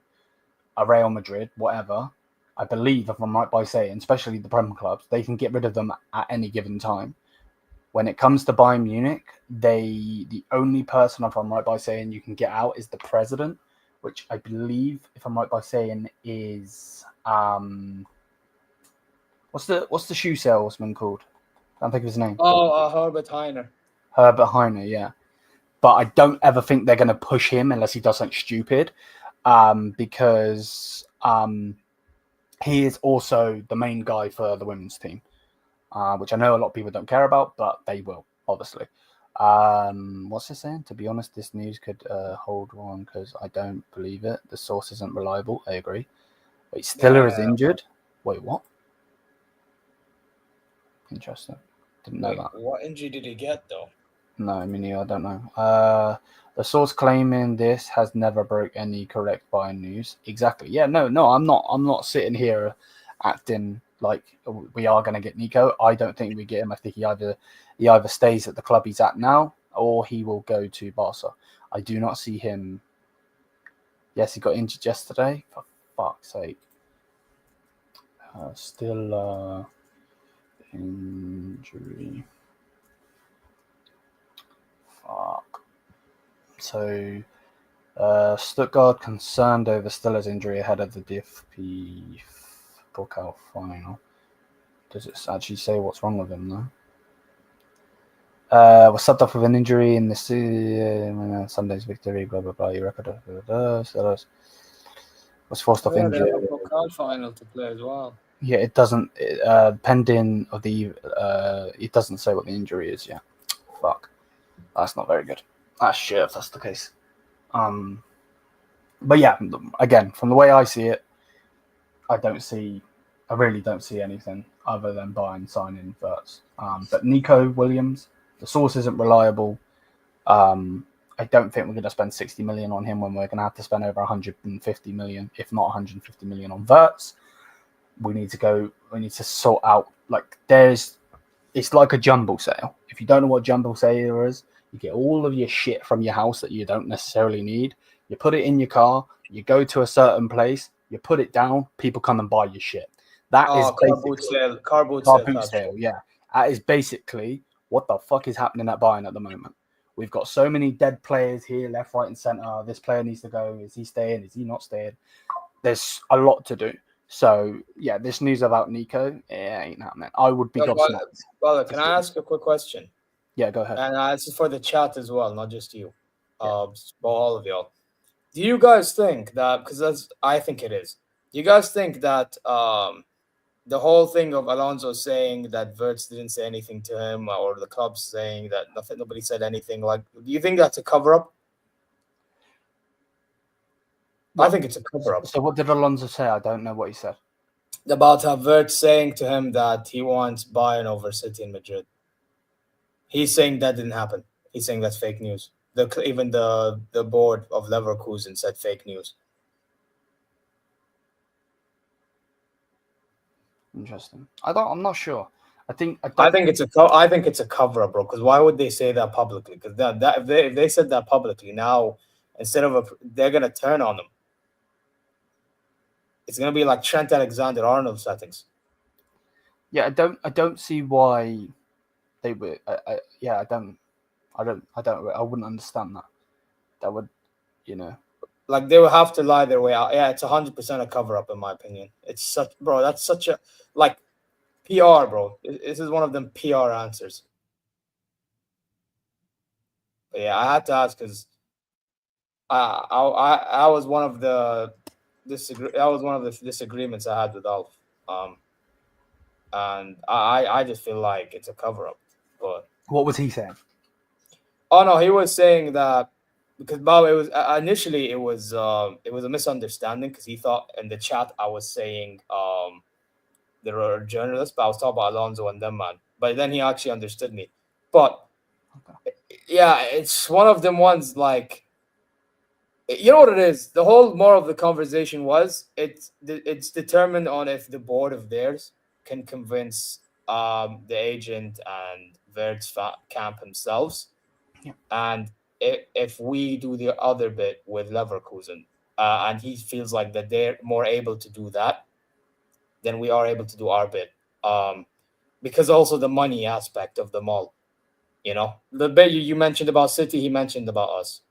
a Real Madrid, whatever. I believe, if I'm right by saying, especially the Premier clubs, they can get rid of them at any given time. When it comes to Bayern Munich, the only person, if I'm right by saying, you can get out is the president, which I believe, if I'm right by saying, is what's the shoe salesman called? I can't think of his name. Herbert Heiner. Herbert Heiner, yeah. But I don't ever think they're going to push him unless he does something stupid, because he is also the main guy for the women's team, which I know a lot of people don't care about, but they will, obviously. What's it saying? To be honest, this news could hold on because I don't believe it. The source isn't reliable. I agree. Wait, Stiller is injured? Wait, what? Interesting. Didn't know that. What injury did he get, though? No, I mean, I don't know. The source claiming this has never broke any correct Bayern news. Exactly. Yeah, no, I'm not sitting here acting like we are going to get Nico. I don't think we get him. I think he either stays at the club he's at now or he will go to Barca. I do not see him. Yes, he got injured yesterday. For fuck's sake. Still injury. Fuck. So, Stuttgart concerned over Stiller's injury ahead of the DFB Pokal final. Does it actually say what's wrong with him, though? Was subbed off with an injury in the Sunday's victory, blah, blah, blah. Your record Stiller's was forced off injury. Pokal final to play as well. Yeah, it doesn't. Pending of the, it doesn't say what the injury is yet. Fuck. That's not very good. That's shit if that's the case. But yeah, again, from the way I see it, I really don't see anything other than Bayern signing Wirtz. But Nico Williams, the source isn't reliable. I don't think we're going to spend 60 million on him when we're going to have to spend over 150 million, if not 150 million on Wirtz. We need to sort out, it's like a jumble sale. If you don't know what jumble sale is, you get all of your shit from your house that you don't necessarily need. You put it in your car, you go to a certain place, you put it down, people come and buy your shit. That is car boot sale. Yeah. That is basically what the fuck is happening at Bayern at the moment. We've got so many dead players here, left, right, and centre. This player needs to go. Is he staying? Is he not staying? There's a lot to do. So, yeah, this news about Nico, it ain't happening. I would be gobsmacked. Well, can I ask a quick question? Yeah, go ahead. And this is for the chat as well, not just you. All of y'all. Do you guys think that, because I think it is, do you guys think that the whole thing of Alonso saying that Wirtz didn't say anything to him, or the club saying that nobody said anything, do you think that's a cover-up? I think it's a cover-up. So what did Alonso say? I don't know what he said. About Wirtz saying to him that he wants Bayern over City and Madrid. He's saying that didn't happen. He's saying that's fake news. Even the board of Leverkusen said fake news. Interesting. I'm not sure. I think it's a cover-up, bro. Because why would they say that publicly? Because if they said that publicly now, instead of they're gonna turn on them. It's gonna be like Trent Alexander-Arnold settings. Yeah, I don't see why they would. I wouldn't understand that. That would, they would have to lie their way out. Yeah, it's 100% a cover-up in my opinion. It's that's such a PR, bro. This is one of them PR answers. But yeah, I had to ask because I was one of the disagreements I had with Alf. And I just feel like it's a cover up. But What was he saying? oh no, he was saying that because Bob, it was initially it was a misunderstanding because he thought in the chat I was saying there were journalists, but I was talking about Alonso and them, man. But then he actually understood me. But yeah, it's one of them ones like, you know what it is. The whole more of the conversation was it's determined on if the board of theirs can convince the agent and Wirtz camp themselves, and if we do the other bit with Leverkusen, and he feels like that they're more able to do that, then we are able to do our bit. Because also the money aspect of them all, you know, the bit you mentioned about City, he mentioned about us.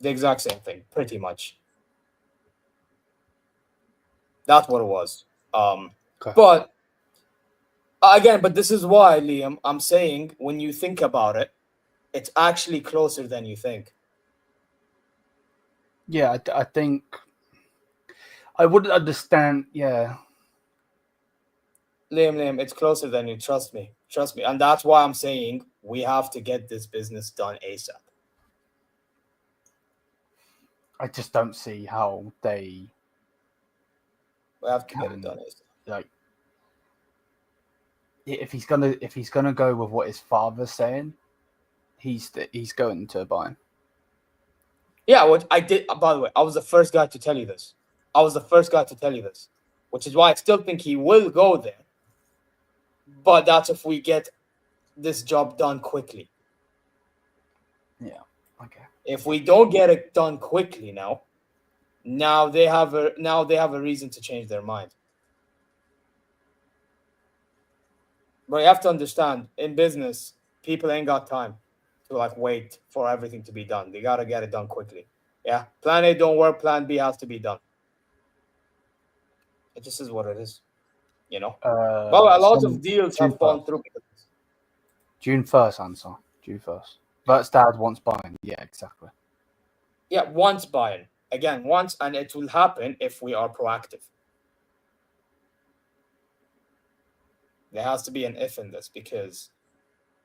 The exact same thing, pretty much. That's what it was. Okay. But again, but this is why, Liam, I'm saying when you think about it, it's actually closer than you think. Yeah, I think I wouldn't understand. Yeah, Liam, it's closer than you. Trust me, and that's why I'm saying we have to get this business done ASAP. I just don't see how they. We have to get it done ASAP. Like, if he's gonna go with what his father's saying, he's going to Bayern. Yeah, what I did. By the way, I was the first guy to tell you this. Which is why I still think he will go there. But that's if we get this job done quickly. Yeah. Okay. If we don't get it done quickly now they have a reason to change their mind. But you have to understand, in business, people ain't got time to like wait for everything to be done. They gotta get it done quickly. Yeah. Plan A don't work, plan B has to be done. It just is what it is. You know? Well, a lot of deals have gone through. June 1st answer. June 1st. Wirtz dad wants Bayern. Yeah, exactly. Yeah, once Bayern. Again, once, and it will happen if we are proactive. There has to be an if in this because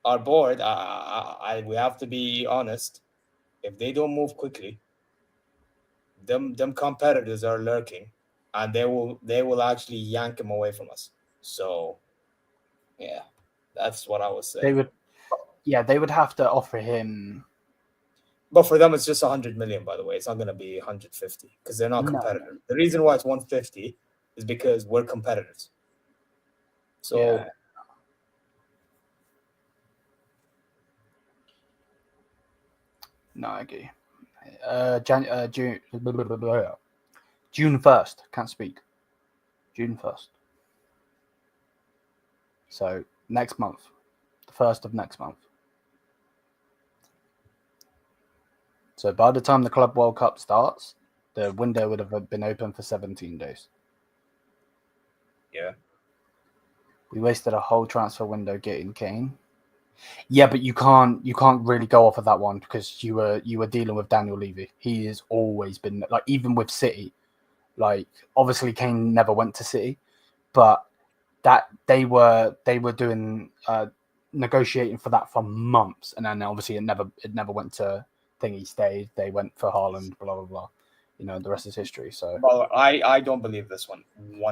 our board, we have to be honest, if they don't move quickly, them competitors are lurking and they will actually yank him away from us. So yeah, that's what I was saying. They would have to offer him. But for them, it's just 100 million, by the way. It's not going to be 150 because they're not competitors. No. The reason why it's 150 is because we're competitors. So yeah. No, I agree. June 1st. Can't speak. June 1st. So next month. The 1st of next month. So by the time the Club World Cup starts, the window would have been open for 17 days. Yeah. We wasted a whole transfer window getting Kane. Yeah, but you can't really go off of that one because you were dealing with Daniel Levy. He has always been like, even with City, like obviously Kane never went to City, but that they were doing negotiating for that for months, and then obviously it never went to thing. He stayed. They went for Haaland, blah blah blah. You know, the rest is history. So, well, I don't believe this one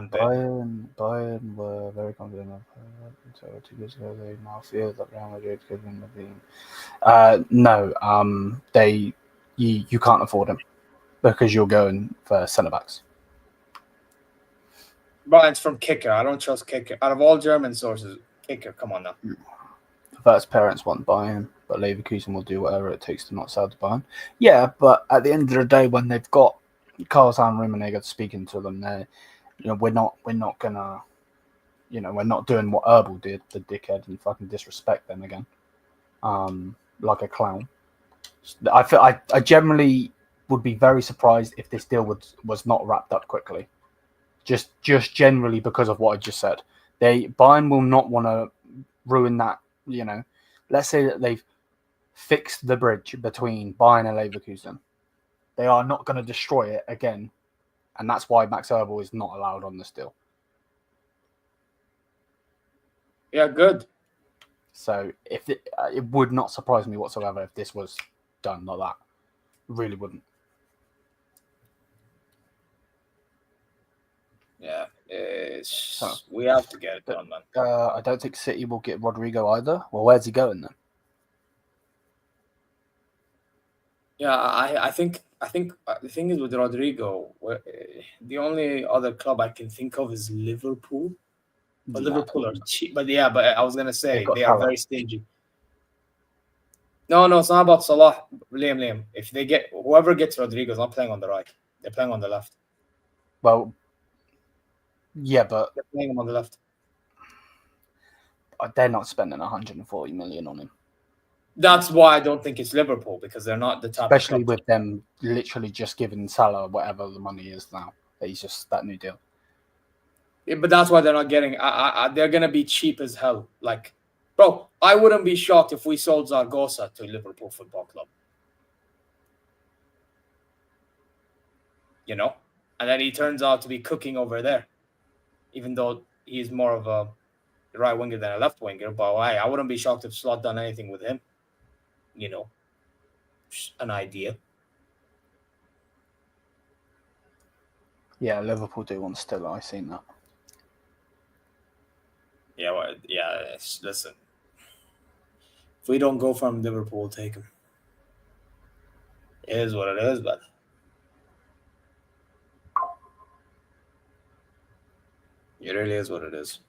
bit. Bayern were very confident of so 2 years ago. They now feel that Real Madrid could win the league. No, you can't afford him because you're going for centre backs. But it's from Kicker. I don't trust Kicker. Out of all German sources, Kicker. Come on now. Wirtz's parents want Bayern, but Leverkusen will do whatever it takes to not sell to Bayern. Yeah, but at the end of the day, when they've got Karl-Heinz Rummenigge speaking to them, we're not gonna, we're not doing what Herbal did, the dickhead, and fucking disrespect them again, like a clown. I generally would be very surprised if this deal was not wrapped up quickly, just generally because of what I just said. Bayern will not want to ruin that. Let's say that they've fixed the bridge between Bayern and Leverkusen. They are not going to destroy it again, and that's why Max Eberl is not allowed on this deal. Yeah, good. So if it would not surprise me whatsoever if this was done like that. Really wouldn't. Yeah, we have to get it done, man. I don't think City will get Rodrigo either. Well, where's he going then? Yeah, I think the thing is with Rodrigo, the only other club I can think of is Liverpool. But Liverpool are cheap. But yeah, but I was gonna say they are very stingy. No, it's not about Salah. Liam. If they get whoever gets Rodrigo is not playing on the right. They're playing on the left. Well, yeah, but they're playing him on the left. They're not spending 140 million on him. That's why I don't think it's Liverpool, because they're not the top. Especially with them literally just giving Salah whatever the money is now. He's just that new deal. Yeah, but that's why they're not getting. They're gonna be cheap as hell. Like, bro, I wouldn't be shocked if we sold Zaragoza to Liverpool Football Club. You know, and then he turns out to be cooking over there, even though he's more of a right winger than a left winger. But I wouldn't be shocked if Slot done anything with him. You know, an idea. Yeah, Liverpool do want still. I've seen that. Yeah, well, listen. If we don't go from Liverpool, we'll take him. It is what it is, but it really is what it is.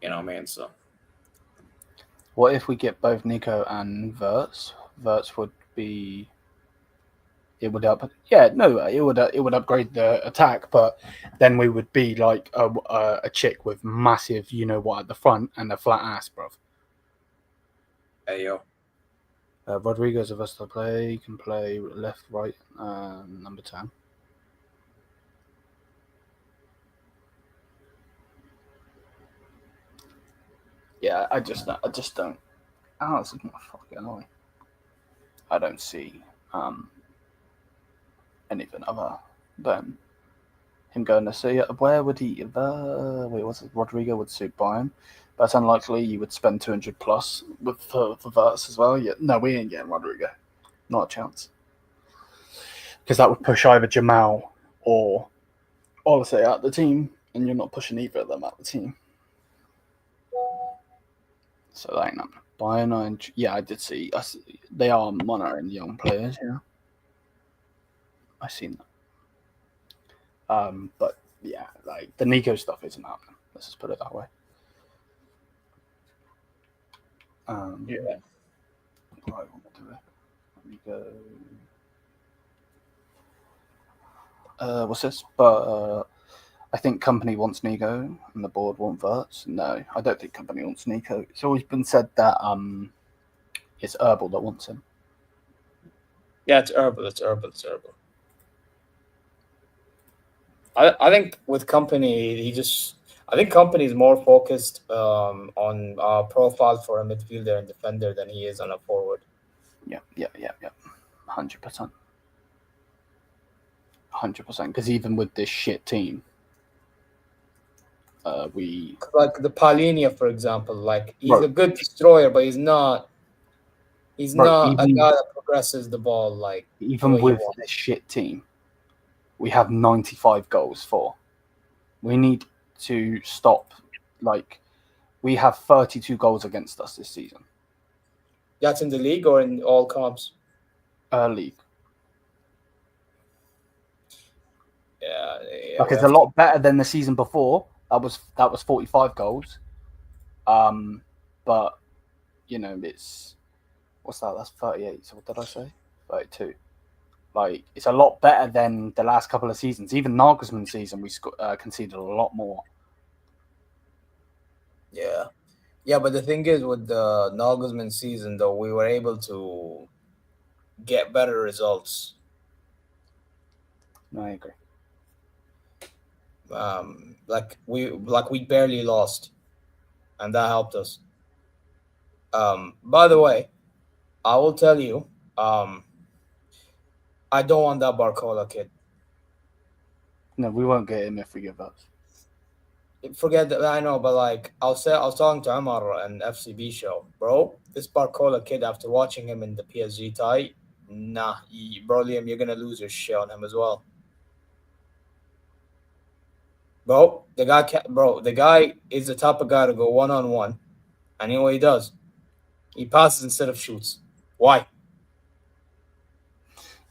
You know what I mean? So, what if we get both Nico and Wirtz? Wirtz would be. It would it would upgrade the attack, but then we would be like a chick with massive, you know what, at the front and a flat ass, bruv. Hey yo, Rodrigo's a versatile player. He can play left, right, number 10. Yeah, I just don't. Oh, this is not fucking annoying. I don't see anything other than him going to see it. Where would he? Rodrigo would suit Bayern, but it's unlikely you would spend 200 plus with for Wirtz as well. Yeah, no, we ain't getting Rodrigo. Not a chance. Because that would push either Jamal or Oliseh out the team, and you're not pushing either of them out the team. So that ain't nothing. Bayern, yeah, I did see. They are monitoring young players, yeah. I seen that. But yeah, like the Nico stuff isn't happening. Let's just put it that way. yeah. Right, let me go. What's this? But I think company wants Nico and the board want Wirtz. No, I don't think company wants Nico. It's always been said that it's Eberl that wants him. Yeah, it's Eberl. I think with company, I think company is more focused on profile for a midfielder and defender than he is on a forward. Yeah. 100%. 100%. Because even with this shit team, we like the Palinia, for example, like he's a good destroyer, but he's not a guy that progresses the ball like even with this shit team. We have 95 goals for. We need to stop. Like, we have 32 goals against us this season. That's in the league or in all comps? League. Yeah. Like, it's a lot better than the season before. That was 45 goals. But you know, it's what's that? That's 38. So what did I say? 32. Like, it's a lot better than the last couple of seasons. Even Nagelsmann's season, we conceded a lot more. Yeah, but the thing is, with the Nagelsmann season, though, we were able to get better results. No, I agree. Like we barely lost, and that helped us. By the way, I will tell you, I don't want that Barcola kid. No, we won't get him if we get votes. Forget that. I know, but like I was talking to Amar and FCB show, bro. This Barcola kid, after watching him in the PSG tie, bro, Liam, you're gonna lose your shit on him as well. Bro, the guy is the type of guy to go 1-on-1, and you know what he does? He passes instead of shoots. Why?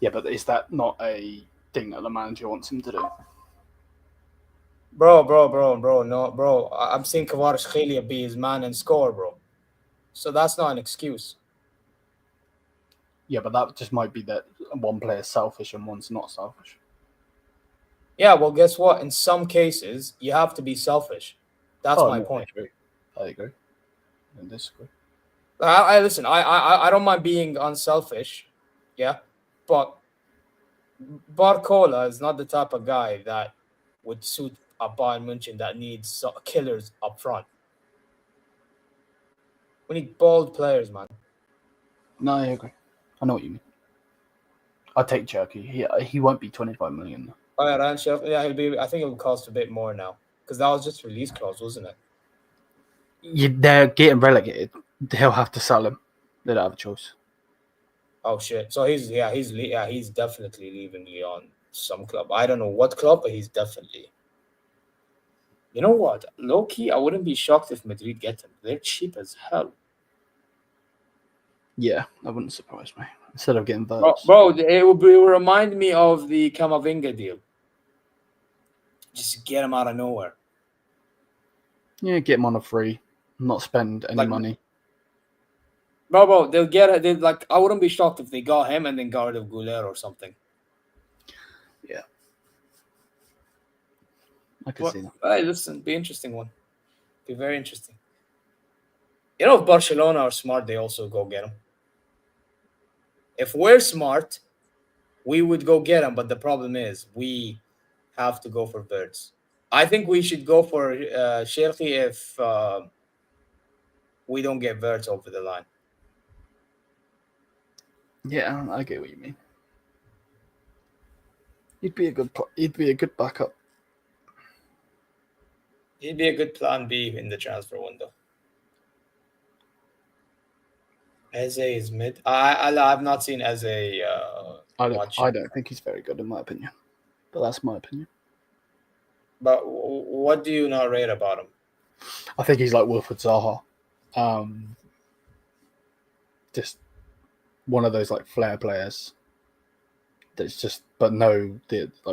Yeah, but is that not a thing that the manager wants him to do? Bro, no, bro. I'm seeing Kvaratskhelia be his man and score, bro. So that's not an excuse. Yeah, but that just might be that one player's selfish and one's not selfish. Yeah, well, guess what? In some cases, you have to be selfish. That's my point. I agree. I disagree. I listen. I don't mind being unselfish, yeah, but Barcola is not the type of guy that would suit a Bayern München that needs killers up front. We need bold players, man. No, I agree. I know what you mean. I'd take Cherky. He won't be 25 million though. Oh yeah, Ryan Shelf. Yeah, he'll be. I think it'll cost a bit more now because that was just release clause, wasn't it? They're getting relegated. They'll have to sell him. They don't have a choice. Oh shit! So he's definitely leaving Lyon, some club. I don't know what club, but he's definitely. You know what? Low key, I wouldn't be shocked if Madrid get him. They're cheap as hell. Yeah, that wouldn't surprise me. Instead of getting votes. Bro, it will remind me of the Camavinga deal. Just get him out of nowhere. Yeah, get him on a free, not spend any money. Bro, they'll get it. I wouldn't be shocked if they got him and then got rid of Goulet or something. Yeah. I can see that. Hey, listen, be interesting one. Be very interesting. You know, if Barcelona are smart, they also go get him. If we're smart, we would go get him. But the problem is, we have to go for Wirtz. I think we should go for Cherki if we don't get Wirtz over the line. Yeah, I get what you mean. He'd be a good backup. He'd be a good plan B in the transfer window. Eze is mid. I've not seen Eze much. I don't think he's very good in my opinion, but that's my opinion. But what do you not rate about him? I think he's like Wilfried Zaha, just one of those like flair players. That's just, but no,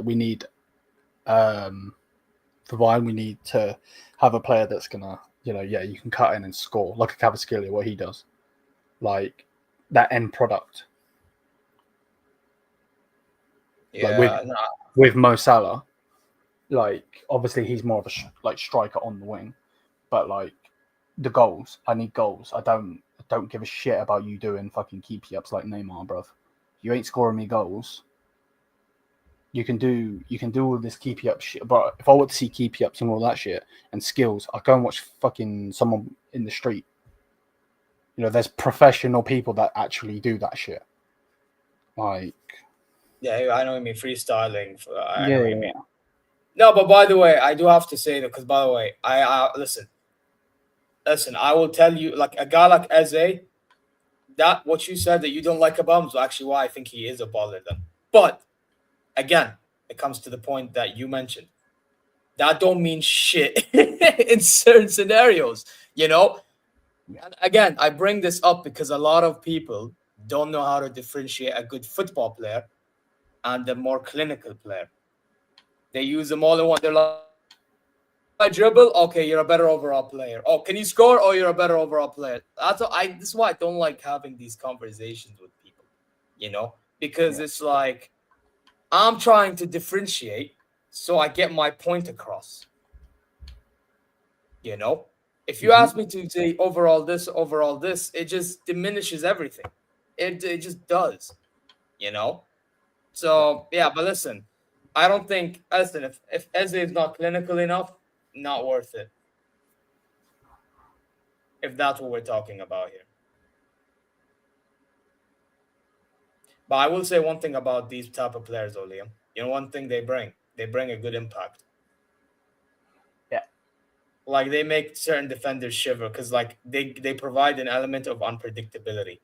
we need for Bayern, we need to have a player that's gonna, you can cut in and score like a Cavaskillia, what he does. Like that end product. Yeah, with Mo Salah, like obviously he's more of a striker on the wing, but like the goals, I need goals. I don't give a shit about you doing fucking keepy ups like Neymar, bruv. You ain't scoring me goals. You can do all this keepy up shit, but if I want to see keepy ups and all that shit and skills, I go and watch fucking someone in the street. There's professional people that actually do that shit. Like, yeah, I know what you mean. Freestyling. Yeah. No, but by the way, I do have to say that because by the way, I listen. I will tell you, like a guy like Eze, that what you said that you don't like about him is actually why I think he is a baller then. But again, it comes to the point that you mentioned. That don't mean shit in certain scenarios, And again, I bring this up because a lot of people don't know how to differentiate a good football player and a more clinical player. They use them all in one. They're like, I dribble, okay, you're a better overall player. Oh, can you score? Oh, you're a better overall player. This is why I don't like having these conversations with people, because it's like I'm trying to differentiate so I get my point across. If you ask me to say overall this, it just diminishes everything. It just does, So, yeah, but listen, I don't think, if Eze is not clinical enough, not worth it. If that's what we're talking about here. But I will say one thing about these type of players, though, Liam. You know, one thing they bring a good impact. Yeah. Like, they make certain defenders shiver because, like, they provide an element of unpredictability.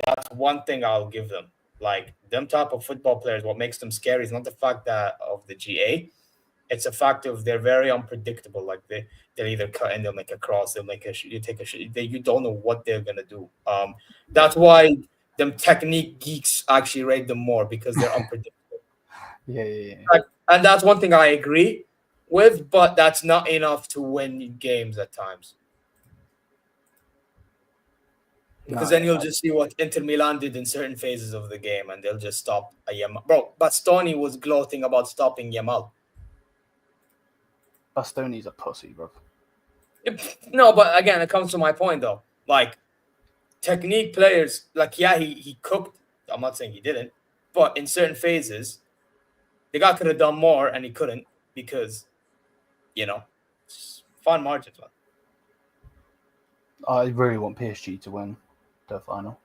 That's one thing I'll give them. Like, them type of football players, what makes them scary is not the fact that of the GA. It's a fact of they're very unpredictable. Like, they'll either cut and they'll make a cross, they'll make you take a shot. You don't know what they're gonna do. That's why them technique geeks actually rate them more, because they're unpredictable. Yeah. Like, and that's one thing I agree with, but that's not enough to win games at times. Because then you'll just see what Inter Milan did in certain phases of the game, and they'll just stop a Yamal. Bro, Bastoni was gloating about stopping Yamal. Bastoni's a pussy, bro. No, but again, it comes to my point, though. Like, technique players, like, yeah, he cooked. I'm not saying he didn't, but in certain phases, the guy could have done more, and he couldn't because, you know, fine margins, man. I really want PSG to win the final.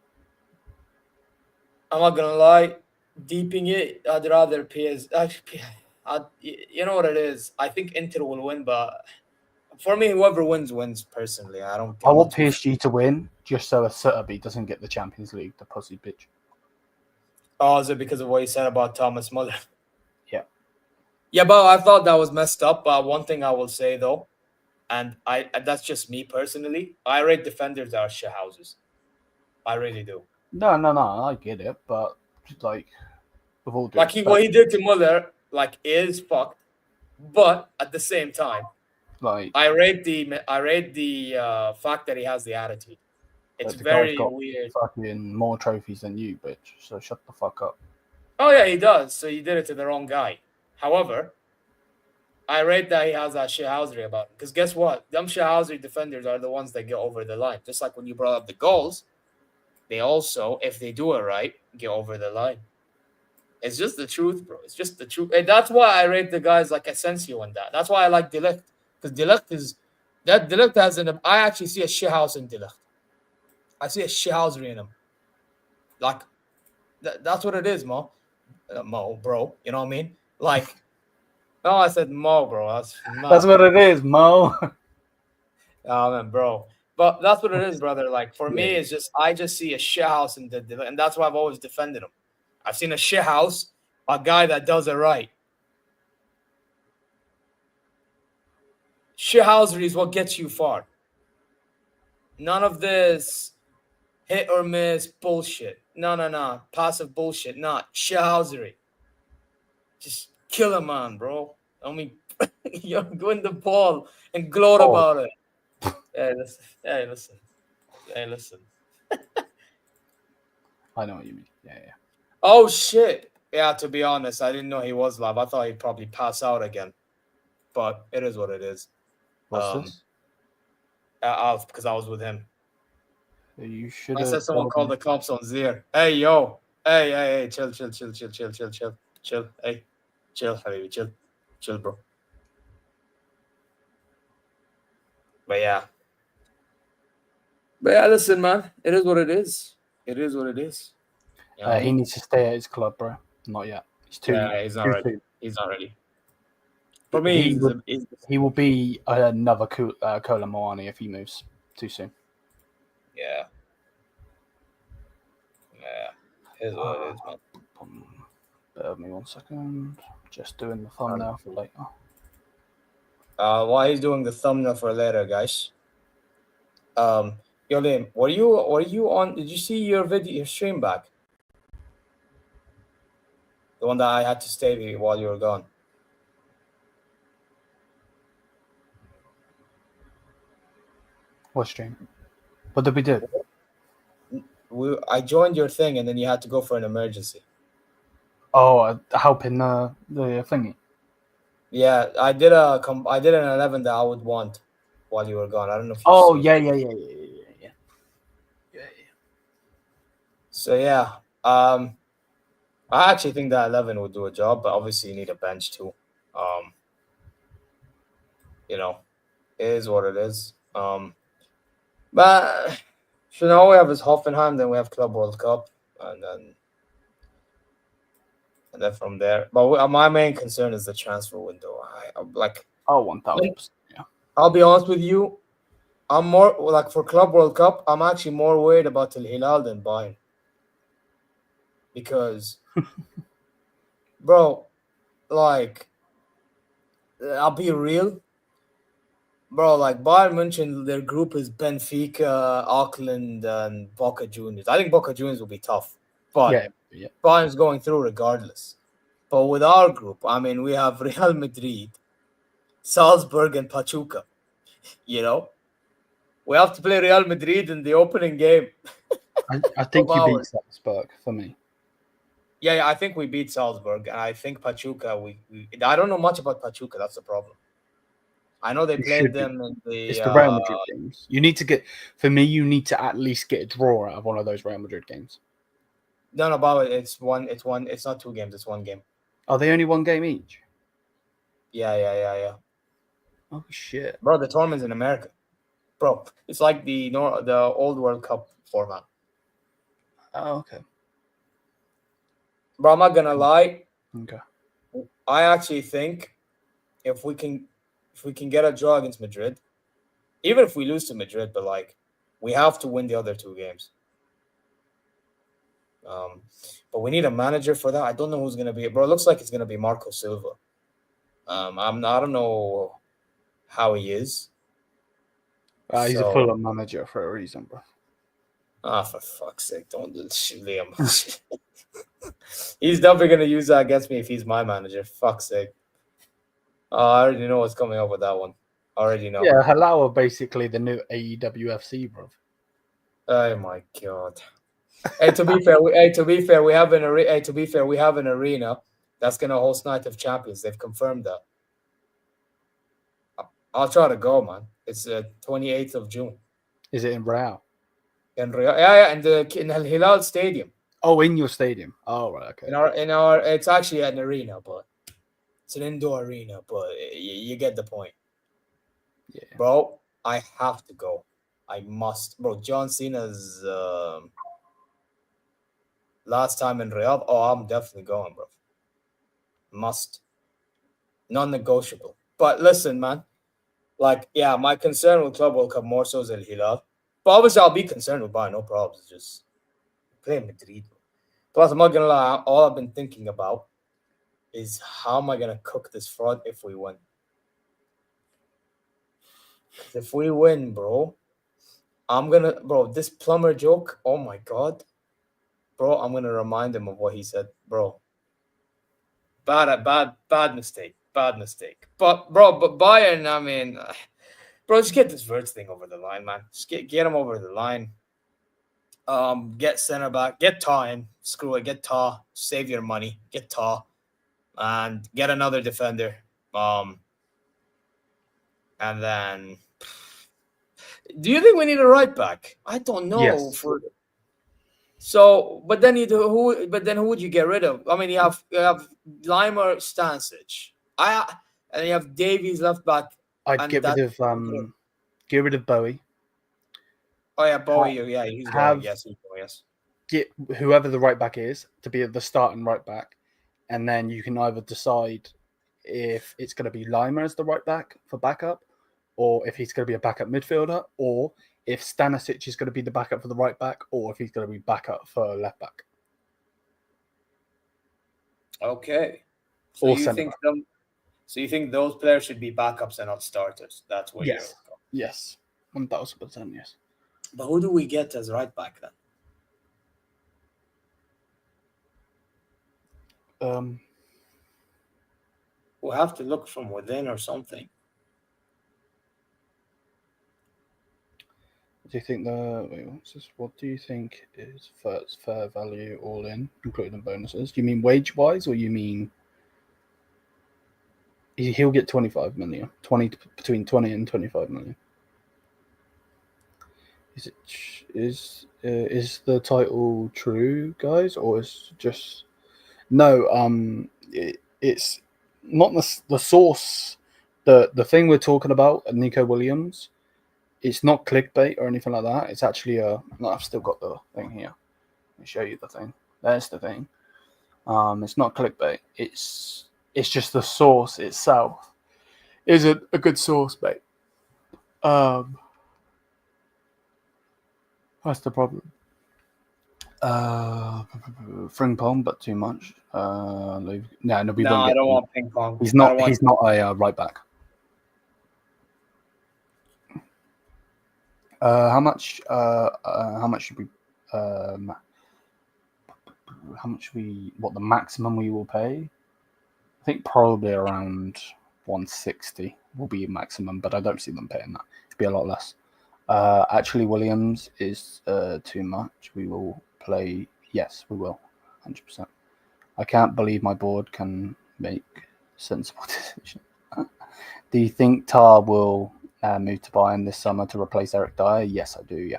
I'm not gonna lie, deeping it, I'd rather PSG. Actually, you know what it is. I think Inter will win, but for me, whoever wins. Personally, I want PSG to win just so a Sutterby doesn't get the Champions League, the pussy bitch. Oh, is it because of what you said about Thomas Muller? Yeah, but I thought that was messed up. But one thing I will say though, and that's just me personally, I rate defenders that are shit houses. I really do. No, I get it, but like, with all due like respect, what he did to Muller, like, is fucked. But at the same time, like, I rate the fact that he has the attitude. It's the very guy's got weird. fucking more trophies than you, bitch. So shut the fuck up. Oh yeah, he does. So he did it to the wrong guy. However, I rate that he has that shithousery about him. Because guess what? Them shithousery defenders are the ones that get over the line. Just like when you brought up the goals, they also, if they do it right, get over the line. It's just the truth, bro. It's just the truth. And that's why I rate the guys like Asensio and that. That's why I like Ligt. Because Ligt has I actually see a shithouse in Ligt. I see a shithousery in him. Like, that's what it is, Mo. Mo, bro. You know what I mean? Like, no, I said Mo, bro. That's what it is, Mo. Oh, man, bro. But that's what it is, brother. Like, for me, it's just, I just see a shithouse in the, and that's why I've always defended him. I've seen a shithouse, a guy that does it right. Shithousery is what gets you far. None of this hit or miss bullshit. No. Passive bullshit. Not shithousery. Just kill a man, bro. I mean, you go in the ball and gloat about it. Hey, listen. I know what you mean. Yeah. Oh, shit. Yeah, to be honest, I didn't know he was live. I thought he'd probably pass out again. But it is what it is. What's this? Because I was with him. You should. I said someone called the cops on Zier. Hey, yo. Hey. Chill. Hey, chill, Habibi. Chill, bro. But yeah, listen, man. It is what it is. You know he needs to stay at his club, bro. Not yet. He's too. Yeah, he's not ready. Too. He's not ready. For me, he will be another Kola Moani if he moves too soon. Yeah. Here's what it is, man. Bear with me 1 second. Just doing the thumbnail for later. While he's doing the thumbnail for later, guys. Yo, Liam, were you on? Did you see your stream back? The one that I had to stay while you were gone. What stream? What did we do? I joined your thing, and then you had to go for an emergency. Oh, helping the thingy. Yeah, I did an 11 that I would want while you were gone. I don't know if you saw yeah. So yeah, I actually think that 11 would do a job, but obviously you need a bench too. You know, it is what it is. But so now we have is Hoffenheim, then we have Club World Cup, and then and then from there. But my main concern is the transfer window. Oh, 1,000%. Yeah. I'll be honest with you. I'm more like for Club World Cup. I'm actually more worried about Al Hilal than Bayern, because, bro, like, I'll be real, bro. Like Bayern München, their group is Benfica, Auckland, and Boca Juniors. I think Boca Juniors will be tough, but Yeah. Bayern's going through regardless. But with our group, I mean, we have Real Madrid, Salzburg, and Pachuca. You know, we have to play Real Madrid in the opening game. I think Of you beat ours. Salzburg for me. Yeah, I think we beat Salzburg, and I think Pachuca. I don't know much about Pachuca. That's the problem. I know they You played should be. them in the. It's the Real Madrid games. You need to get, for me, you need to at least get a draw out of one of those Real Madrid games. No, about it. It's one. It's not 2 games. It's 1 game. Are they only 1 game each? Yeah. Oh, shit. Bro, the tournament's in America. Bro, it's like the old World Cup format. Oh, okay. Bro, I'm not gonna lie. Okay. I actually think if we can get a draw against Madrid, even if we lose to Madrid, but like we have to win the other 2 games. But we need a manager for that. I don't know who's gonna be it, bro. It looks like it's gonna be Marco Silva. I don't know how he is. He's a Fulham manager for a reason, bro. For fuck's sake, don't do this, Liam. He's definitely gonna use that against me if he's my manager. Fuck's sake. I already know what's coming up with that one. I already know. Yeah, Halal are basically the new AEWFC, bro. Oh my god. Hey, to be fair, we have an arena that's gonna host Night of Champions. They've confirmed that. I'll try to go, man. It's the 28th of June. Is it in Real? In Real, yeah, in Al Hilal Stadium. Oh, in your stadium. Oh, right, okay. In our, it's actually an arena, but it's an indoor arena. But you get the point. Yeah, bro. I have to go. I must, bro. John Cena's last time in Riyadh. Oh, I'm definitely going, bro. Must, non-negotiable. But listen, man. Like, yeah, my concern with Club World Cup more so is Al Hilal. But obviously, I'll be concerned with Bayern, no problems. It's just play Madrid. Plus, I'm not gonna lie. All I've been thinking about is how am I gonna cook this fraud if we win? If we win, bro, this plumber joke. Oh my god, bro, I'm gonna remind him of what he said, bro. Bad mistake. But Bayern, I mean, bro, just get this Wirtz thing over the line, man. Just get him over the line. Get center back, get Ta in. Screw it, get Ta. Save your money, get Ta, and get another defender. And then, do you think we need a right back? I don't know. Yes. But then who would you get rid of? I mean, you have Limer, Stanisic. And you have Davies left back. I'd get rid of Bowie. Oh yeah, Bowie. Yeah, he's going. Yes. Get whoever the right back is to be the starting right back, and then you can either decide if it's going to be Lima as the right back for backup, or if he's going to be a backup midfielder, or if Stanisic is going to be the backup for the right back, or if he's going to be backup for left back. Okay. So you think those players should be backups and not starters? That's what you're. Yes, 1,000%. Yes. But who do we get as right back then? We'll have to look from within or something. Do you think what do you think is fair value all in, including bonuses? Do you mean wage wise, or you mean he'll get 25 million, between 20 and 25 million? Is the title true, guys, or is just no? It's not the source. The thing we're talking about, Nico Williams. It's not clickbait or anything like that. It's actually I've still got the thing here. Let me show you the thing. There's the thing. It's not clickbait. It's just the source itself isn't a good source, mate. That's the problem. Fring pong, but too much. No, we No, won't get I don't him. want ping pong. He's not a right back. How much should we? What the maximum we will pay? I think probably around 160 will be maximum, but I don't see them paying that. It'd be a lot less. Actually, Williams is too much. We will play. Yes, we will. 100%. I can't believe my board can make sensible decisions. Do you think Tar will move to Bayern this summer to replace Eric Dyer? Yes, I do. Yeah.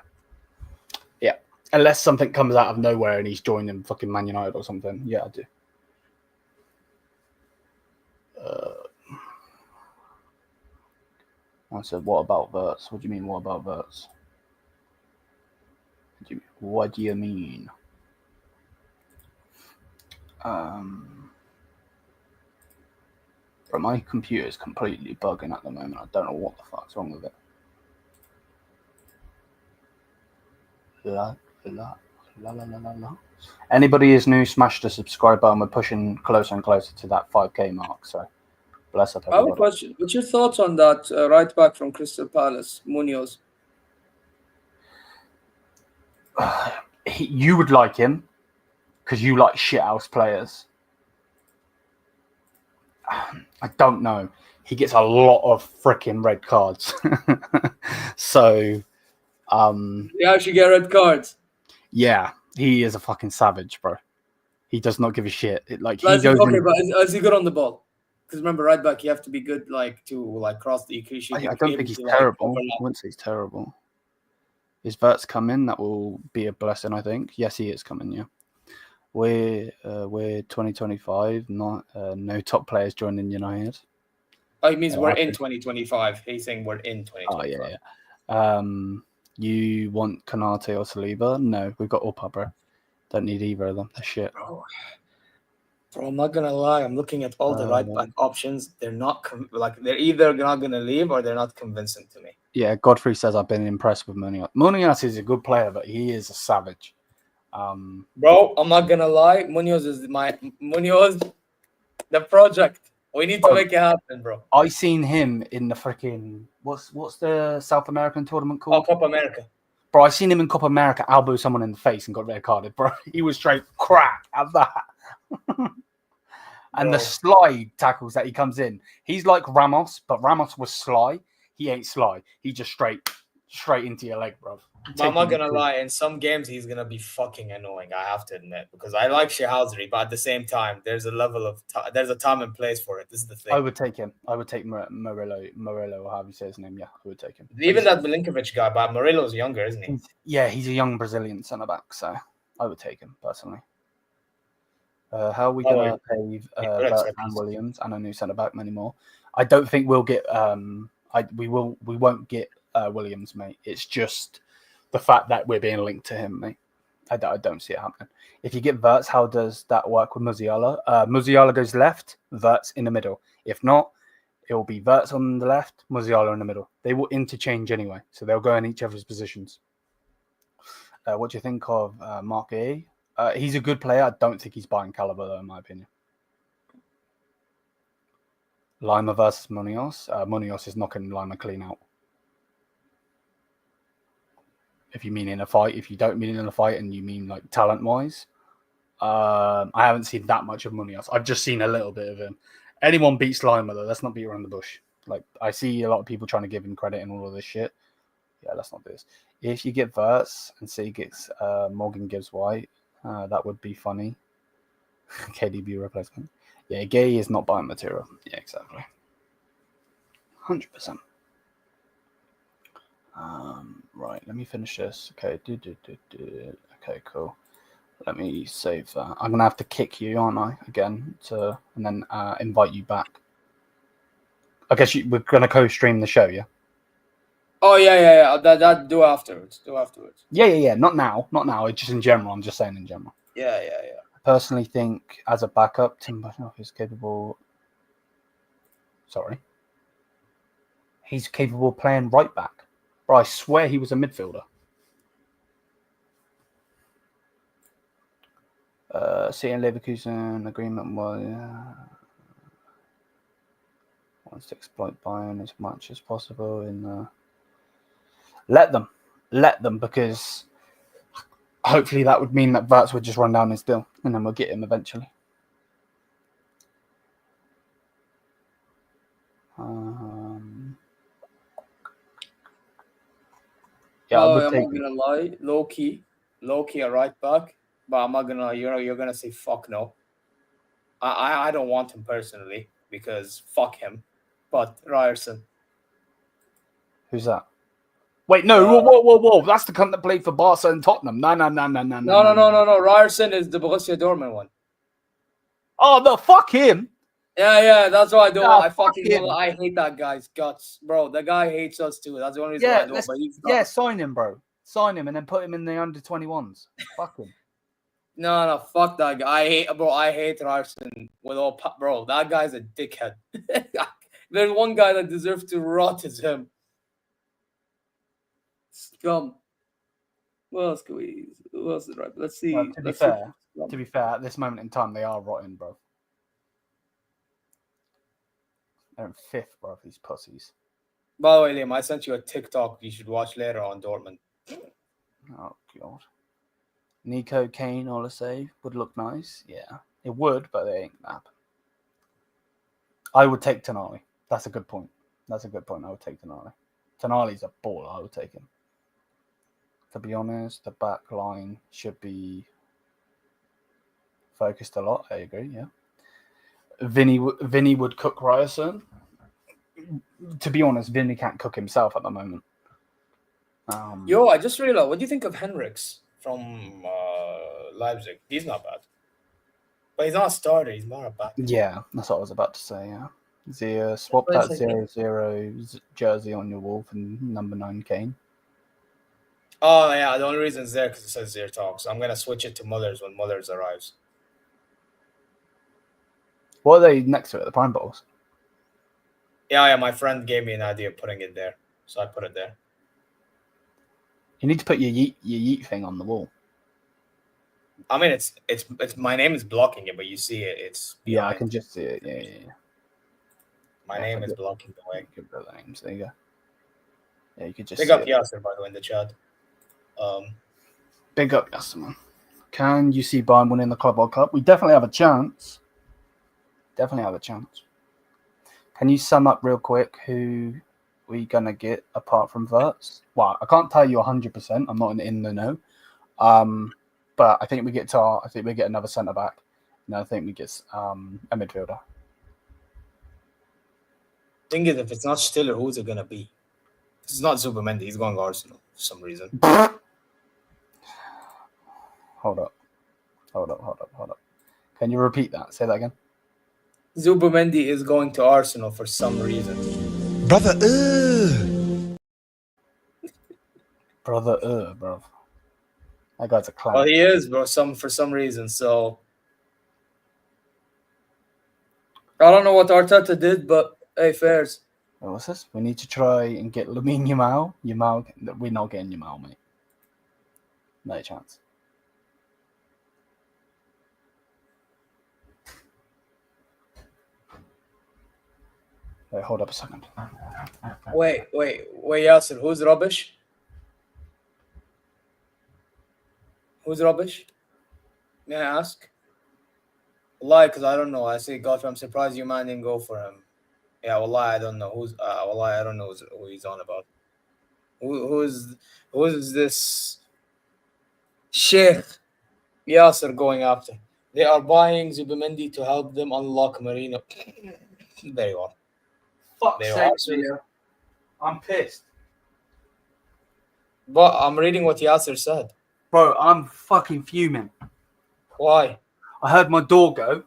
Unless something comes out of nowhere and he's joining fucking Man United or something. Yeah, I do. I said, what about Wirtz? What do you mean, what about Wirtz? What do you mean? But my computer is completely bugging at the moment. I don't know what the fuck's wrong with it. La. Anybody is new, smash the subscribe button. We're pushing closer and closer to that 5K mark. So bless up everybody. I have a question. What's your thoughts on that right back from Crystal Palace, Munoz? You would like him because you like shithouse players. I don't know. He gets a lot of freaking red cards. So You actually get red cards. yeah, he is a fucking savage, bro. He does not give a shit. But is he good on the ball? Because remember, right back, you have to be good, to cross the. I don't think he's terrible. I wouldn't say he's terrible. Is Wirtz coming? That will be a blessing, I think. Yes, he is coming. Yeah, we're 2025. Not no top players joining United. Oh, he means we're in 2025. He's saying we're in 2025. Oh yeah. You want Konate or Saliba? No, we've got Opa, bro. Don't need either of them. They're shit. Bro, I'm not gonna lie. I'm looking at all the right back options. They're not they're either not gonna leave or they're not convincing to me. Yeah, Godfrey says I've been impressed with Munoz. Munoz is a good player, but he is a savage. Bro, I'm not gonna lie. Munoz, the project. We need to make it happen, bro. I seen him in the freaking what's the South American tournament called? Oh, Copa America. Bro, I seen him in Copa America elbow someone in the face and got red carded, bro. He was straight crap at that. And the slide tackles that he comes in, he's like Ramos, but Ramos was sly. He ain't sly. He just straight into your leg, bro. But I'm not gonna lie. In some games, he's gonna be fucking annoying. I have to admit, because I like Shehazri, but at the same time, there's a level of there's a time and place for it. This is the thing. I would take him. I would take Murillo, or however you say his name. Yeah, I would take him. Even that Milinkovic guy, but Murillo's younger, isn't he? Yeah, he's a young Brazilian centre back, so I would take him personally. How are we gonna pay and Williams and a new centre back anymore? I don't think we'll get. We won't get Williams, mate. It's just the fact that we're being linked to him, mate. I don't see it happening. If you get Wirtz, how does that work with Musiala? Musiala goes left, Wirtz in the middle. If not, it will be Wirtz on the left, Musiala in the middle. They will interchange anyway, so they'll go in each other's positions. What do you think of Mark A? He's a good player. I don't think he's Bayern caliber, though, in my opinion. Lima versus Munoz. Munoz is knocking Lima clean out. If you mean in a fight, if you don't mean in a fight and you mean like talent-wise, I haven't seen that much of Munoz. I've just seen a little bit of him. Anyone beats Lima, though. Let's not beat around the bush. Like, I see a lot of people trying to give him credit and all of this shit. Yeah, let's not do this. If you get Wirtz and say he gets Morgan Gibbs White, that would be funny. KDB replacement. Yeah, Gay is not Bayern material. Yeah, exactly. 100%. Right, let me finish this. Okay, okay, cool. Let me save that. I'm gonna have to kick you, aren't I? Again, and then invite you back. I guess we're gonna co-stream the show, yeah. Oh yeah. That do afterwards. Yeah. Not now. Just in general. I'm just saying in general. Yeah. personally think as a backup, Tim Bushnoff is capable. Sorry. He's capable of playing right back. Bro, I swear he was a midfielder. City and Leverkusen agreement was wants to exploit Bayern as much as possible. Let them, because hopefully that would mean that Wirtz would just run down his deal, and then we'll get him eventually. Yeah, I'm not gonna lie, low key a right back, but I'm not gonna. You're gonna say fuck no. I don't want him personally because fuck him, but Ryerson. Who's that? Wait, no, whoa! That's the cunt that played for Barca and Tottenham. No. No. Ryerson is the Borussia Dortmund one. Oh no, fuck him. Yeah, that's why I don't. No, I hate that guy's guts, bro. The guy hates us too. That's the only reason why I don't. But sign him, bro. Sign him and then put him in the under-21s. Fuck him. No, fuck that guy. I hate Ryerson with all bro. That guy's a dickhead. There's one guy that deserves to rot is him. Scum. Who else is right? Let's see. Well, to be fair, at this moment in time, they are rotten, bro. They're in 5th, bro, these pussies. By the way, Liam, I sent you a TikTok you should watch later on Dortmund. Oh, God. Nico Kane on a save would look nice. Yeah, it would, but they ain't that. I would take Tonali. That's a good point. I would take Tonali. Tonali's a baller. I would take him. To be honest, the back line should be focused a lot. I agree, yeah. Vinny would cook Ryerson. To be honest, Vinny can't cook himself at the moment. I just realized, what do you think of Henriks from Leipzig? He's not bad. But he's not a starter. He's more a back. Yeah, that's what I was about to say, yeah. Zia, swap that 0-0 jersey on your wall for number 9 Kane. Oh, yeah, the only reason it's there because it says Zia talks. I'm going to switch it to Muller's when Muller's arrives. What are they next to it? The Prime Bowls? Yeah, my friend gave me an idea of putting it there. So I put it there. You need to put your yeet thing on the wall. I mean, it's my name is blocking it, but you see it. It's behind. Yeah, I can just see it. Yeah. My name is blocking the way. Good names. There you go. Yeah, you could just. Big up Yasser, by the way, in the chat. Big up Yasser, man. Can you see Bayern winning the Club World Cup? We definitely have a chance. Can you sum up real quick who we gonna get apart from Wirtz? Well, I can't tell you 100%. I'm not in the know. But I think we get another centre back. And I think we get a midfielder. Thing is, if it's not Stiller, who's it gonna be? This is not Zubimendi. He's going to Arsenal for some reason. Hold up. Can you repeat that? Say that again. Zubimendi is going to Arsenal for some reason. Brother, bro. That guy's a clown. Well, he is, bro. For some reason. So I don't know what Arteta did, but hey, fairs. What's this? We need to try and get Lamine Yamal. We're not getting Yamal, mate. No chance. Wait, hold up a second. Wait, Yasser. Who's rubbish? May I ask? Lie, because I don't know. I say Godfrey, I'm surprised you man didn't go for him. Yeah, I don't know I don't know who he's on about. Who is this Sheikh Yasser going after? They are buying Zubimendi to help them unlock Marino. Very well. Fuck's sake, I'm pissed. But I'm reading what Yasser said. Bro, I'm fucking fuming. Why? I heard my door go.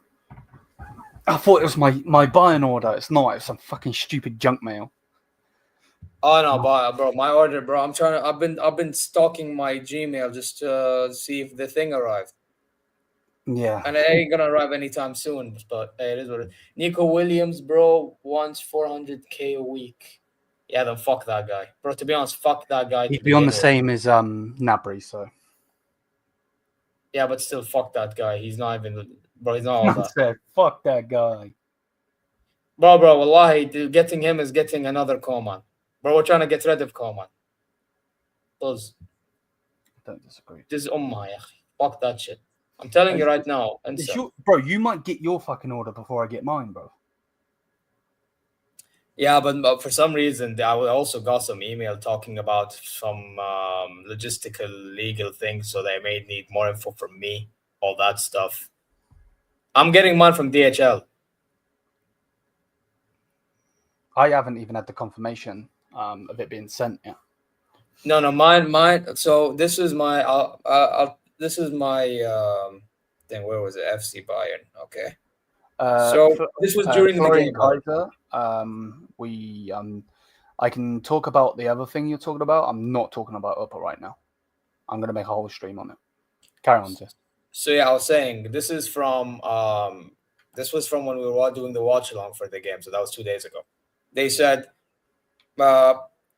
I thought it was my Bayern order. It's not. It's some fucking stupid junk mail. Oh no, bro, my order, bro. I've been stalking my Gmail just to see if the thing arrived. Yeah. And it ain't gonna arrive anytime soon. But it is what it is. Nico Williams, bro, wants 400K a week. Yeah, then fuck that guy, bro. To be honest, fuck that guy. He'd be on the same as Gnabry, so. Yeah, but still, fuck that guy. He's not even, bro. He's not all that. Said, fuck that guy. Bro, wallahi, getting him is getting another Coman. Bro, we're trying to get rid of Coman. Those. Don't disagree. This is ummah, fuck that shit. I'm telling you right now. Bro, you might get your fucking order before I get mine, bro. Yeah, but for some reason, I also got some email talking about some logistical legal things, so they may need more info from me, all that stuff. I'm getting mine from DHL. I haven't even had the confirmation of it being sent yet. No, mine. So this is my thing. Where was it? FC Bayern. Okay. So this was during the Florian game. Kaiser, I can talk about the other thing you're talking about. I'm not talking about Upper right now. I'm gonna make a whole stream on it. Carry on, sir. So yeah, I was saying this is from this was from when we were doing the watch along for the game. So that was 2 days ago. They said,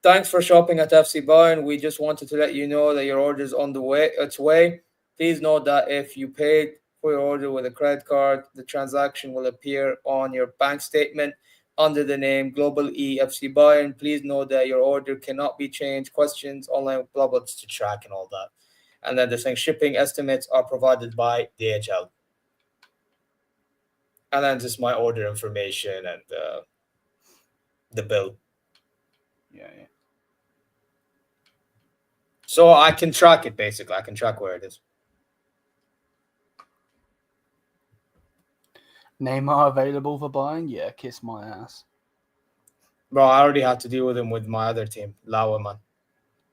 thanks for shopping at FC Bayern. We just wanted to let you know that your order is on its way. Please note that if you paid for your order with a credit card, the transaction will appear on your bank statement under the name Global E FC Bayern. Please note that your order cannot be changed. Questions, online, blah, blah, to track and all that. And then they're saying shipping estimates are provided by DHL. And then just my order information and the bill. Yeah. So I can track it, basically. I can track where it is. Neymar available for Bayern? Yeah, kiss my ass. Bro, I already had to deal with him with my other team, Lyon, man.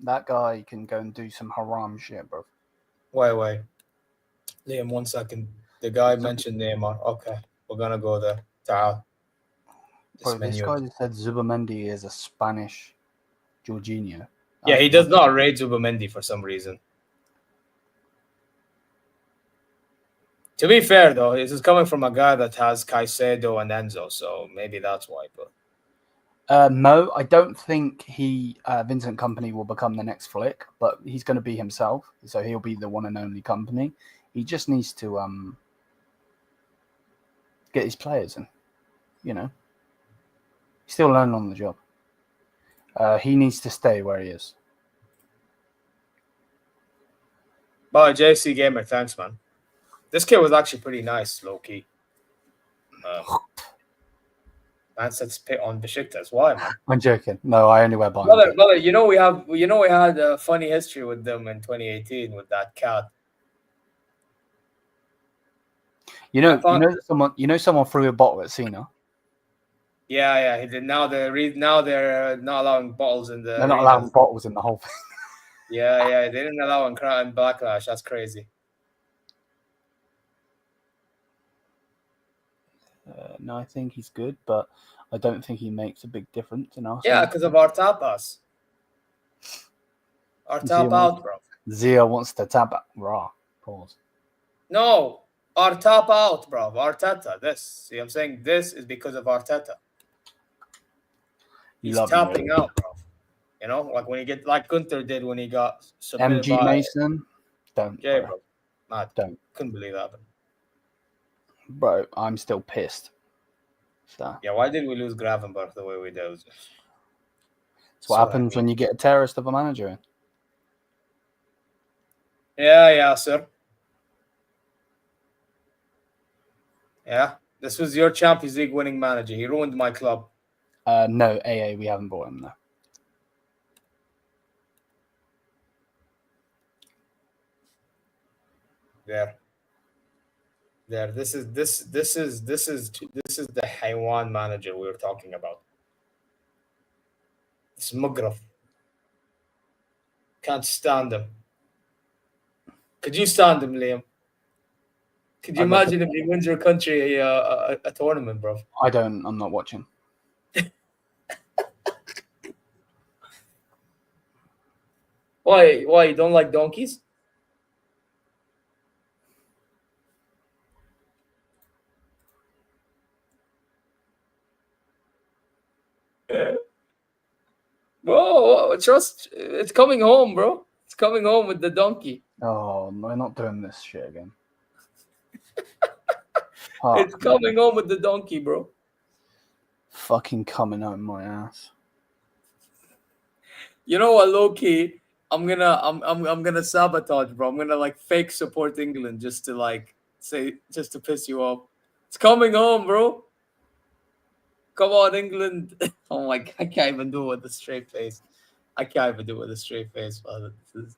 That guy can go and do some haram shit, bro. Wait. Liam, 1 second. The guy mentioned Neymar. Okay, we're going to go there. Bro, this guy just said Zubamendi is a Spanish Jorginho. Yeah, he does not rate Zubamendi for some reason. To be fair, though, this is coming from a guy that has Caicedo and Enzo, so maybe that's why. But no, I don't think Vincent Kompany will become the next Flick, but he's going to be himself, so he'll be the one and only Kompany. He just needs to get his players in, you know. He's still learning on the job. He needs to stay where he is. But JC Gamer, thanks, man. This kid was actually pretty nice, low key. Man said spit on Besiktas. Why, man? I'm joking. No, I only wear Bayern. Brother, you know we had a funny history with them in 2018 with that cat. Someone threw a bottle at Cena. Yeah. He did. Now they're not allowing bottles in the. They're not allowing bottles in the whole thing. Yeah. They didn't allow in Backlash. That's crazy. No, I think he's good, but I don't think he makes a big difference in our. Yeah, because of our tapas. Our tap out, bro. Zia wants to tap out. Raw. Pause. No, our tap out, bro. Arteta. This. See, I'm saying this is because of Arteta. He's tapping out, bro. You know, like when he get like Gunther did when he got submitted MG Mason. Don't. Yeah, bro. Mad. Don't. Couldn't believe that. Bro, I'm still pissed. So. Yeah, why did we lose Gravenberch the way we did? That's what happens when you get a terrorist of a manager in. Yeah, sir. Yeah, this was your Champions League winning manager. He ruined my club. No, AA, we haven't bought him though. There. This is the Haywan manager we were talking about. It's Mugraf. Can't stand him. Could you stand him, Liam? Could you imagine if he wins your country a tournament, bro? I'm not watching. Why? You don't like donkeys? Whoa, trust. It's coming home, bro. It's coming home with the donkey. Oh, we're not doing this shit again. It's coming home with the donkey, bro. Fucking coming out my ass. You know what, low key, I'm gonna sabotage, bro. I'm gonna like fake support England just to like say just to piss you off. It's coming home, bro. Come on, England. Oh my god, I can't even do it with a straight face. Father. This is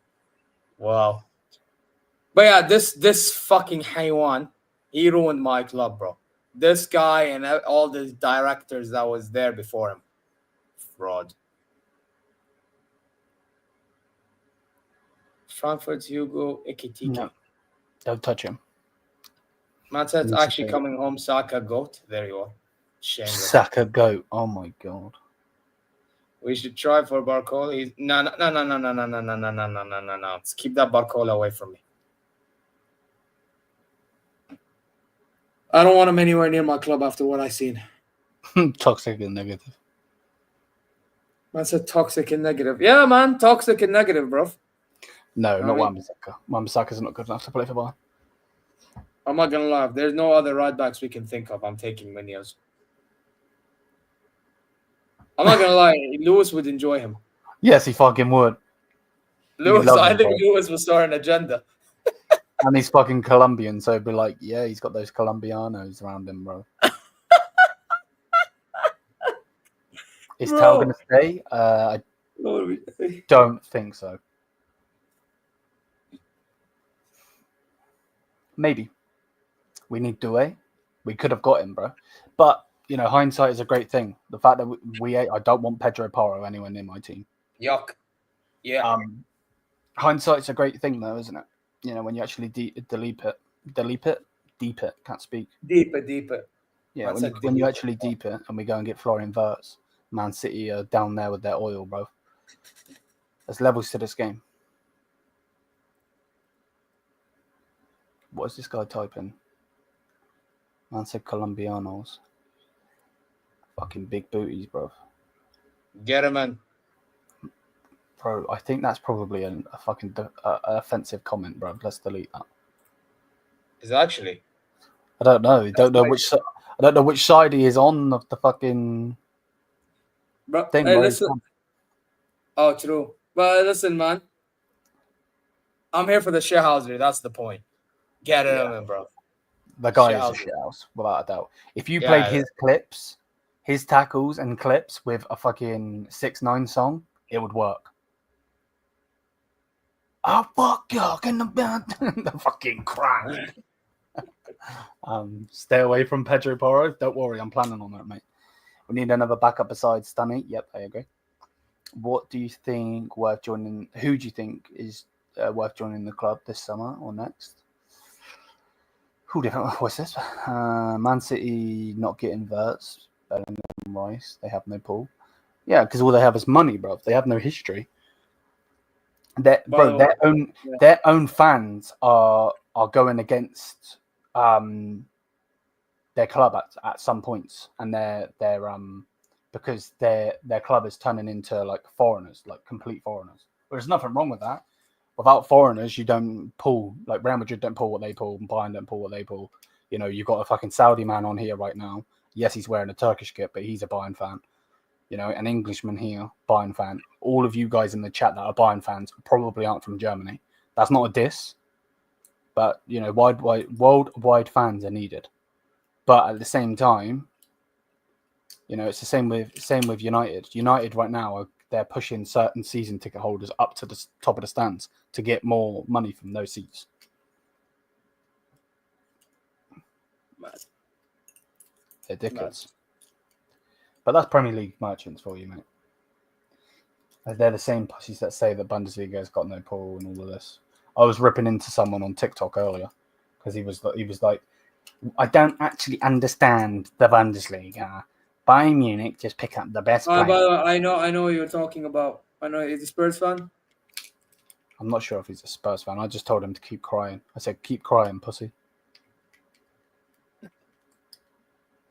wow. But yeah, this fucking haywan, he ruined my club, bro. This guy and all the directors that was there before him. Fraud. Frankfurt's Hugo Ekitike. No, don't touch him. Man said it's actually coming home. Saka goat. There you are. Shameless. Saka goat. Oh my god. We should try for Barcola. No. Let's keep that Barcola away from me. I don't want him anywhere near my club after what I've seen. Toxic and negative. Man said toxic and negative. Yeah, man. Toxic and negative, bro. No, not Wan-Bissaka. Wan-Bissaka's not good enough to play for Bayern. I'm not going to lie. If there's no other right backs we can think of, I'm taking Munoz. I'm not going to lie. Lewis would enjoy him. Yes, he fucking would. I think Lewis will start an agenda. And he's fucking Colombian, so it'd be like, yeah, he's got those Colombianos around him, bro. Is Tal going to stay? I don't think so. Maybe. We need Doué. We could have got him, bro. But, you know, hindsight is a great thing. The fact that I don't want Pedro Porro anywhere near my team. Yuck. Yeah. Hindsight's a great thing, though, isn't it? You know, when you actually deep it. Can't speak. Deep it. Yeah, when you actually deep it and we go and get Florian Wirtz, Man City are down there with their oil, bro. There's levels to this game. What is this guy typing? Man said Colombianos. Fucking big booties, bro. Get him in. Bro, I think that's probably a fucking offensive comment, bro. Let's delete that. Is it actually? I don't know. I don't know which side he is on of the fucking thing. Hey, listen. Oh, true. But listen, man. I'm here for the shithousery. That's the point. Get it in, bro. The guy is a shithouse, without a doubt. If you played his clips, his tackles and clips with a fucking 6ix9ine song, it would work. Oh, fuck you, the fucking crank. Stay away from Pedro Porro. Don't worry, I'm planning on that, mate. We need another backup besides Stanley. Yep, I agree. What do you think worth joining? Who do you think is worth joining the club this summer or next? Who different? What's this? Man City not getting Wirtz, Bellingham, Rice. They have no pool. Yeah, because all they have is money, bro. They have no history. Their own fans are going against their club at some points, and they're because their club is turning into like foreigners, like complete foreigners. There's nothing wrong with that. Without foreigners, you don't pull, like Real Madrid don't pull what they pull, and Bayern don't pull what they pull. You know, you've got a fucking Saudi man on here right now. Yes, he's wearing a Turkish kit, but he's a Bayern fan. You know, an Englishman here, Bayern fan. All of you guys in the chat that are Bayern fans probably aren't from Germany. That's not a diss, but, you know, worldwide fans are needed. But at the same time, you know, it's the same with United. United right now, they're pushing certain season ticket holders up to the top of the stands to get more money from those seats. They're dickheads. But that's Premier League merchants for you, mate. They're the same pussies that say that Bundesliga has got no pull and all of this. I was ripping into someone on TikTok earlier because he was like, I don't actually understand the Bundesliga. Bayern Munich just pick up the best players. By the way, I know what you're talking about. I know he's a Spurs fan. I'm not sure if he's a Spurs fan. I just told him to keep crying. I said, keep crying, pussy.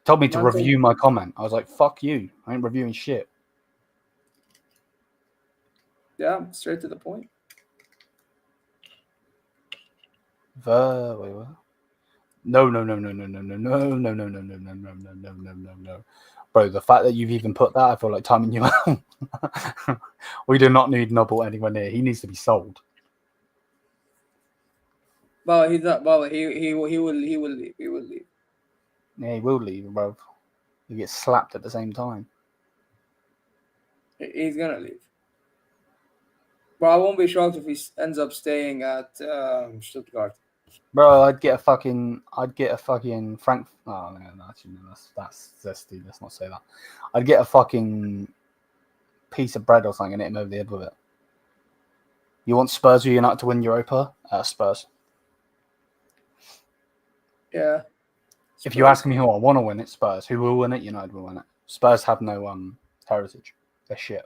Told me to review my comment. I was like, fuck you. I ain't reviewing shit. Yeah, straight to the point. Wait, what? No. Bro, the fact that you've even put that, I feel like timing you out. We do not need Noble anywhere near. He needs to be sold. Well, he's not. Well, he will leave. He will leave. Yeah, he will leave, bro. He gets slapped at the same time. He's gonna leave. But I won't be shocked if he ends up staying at Stuttgart. Bro, I'd get a fucking Frank. Oh no, actually, no, that's zesty. Let's not say that. I'd get a fucking piece of bread or something and hit him over the head with it. You want Spurs or United to win Europa? Spurs. Yeah. If you ask me who I want to win it, Spurs. Who will win it? United will win it. Spurs have no heritage. They're shit.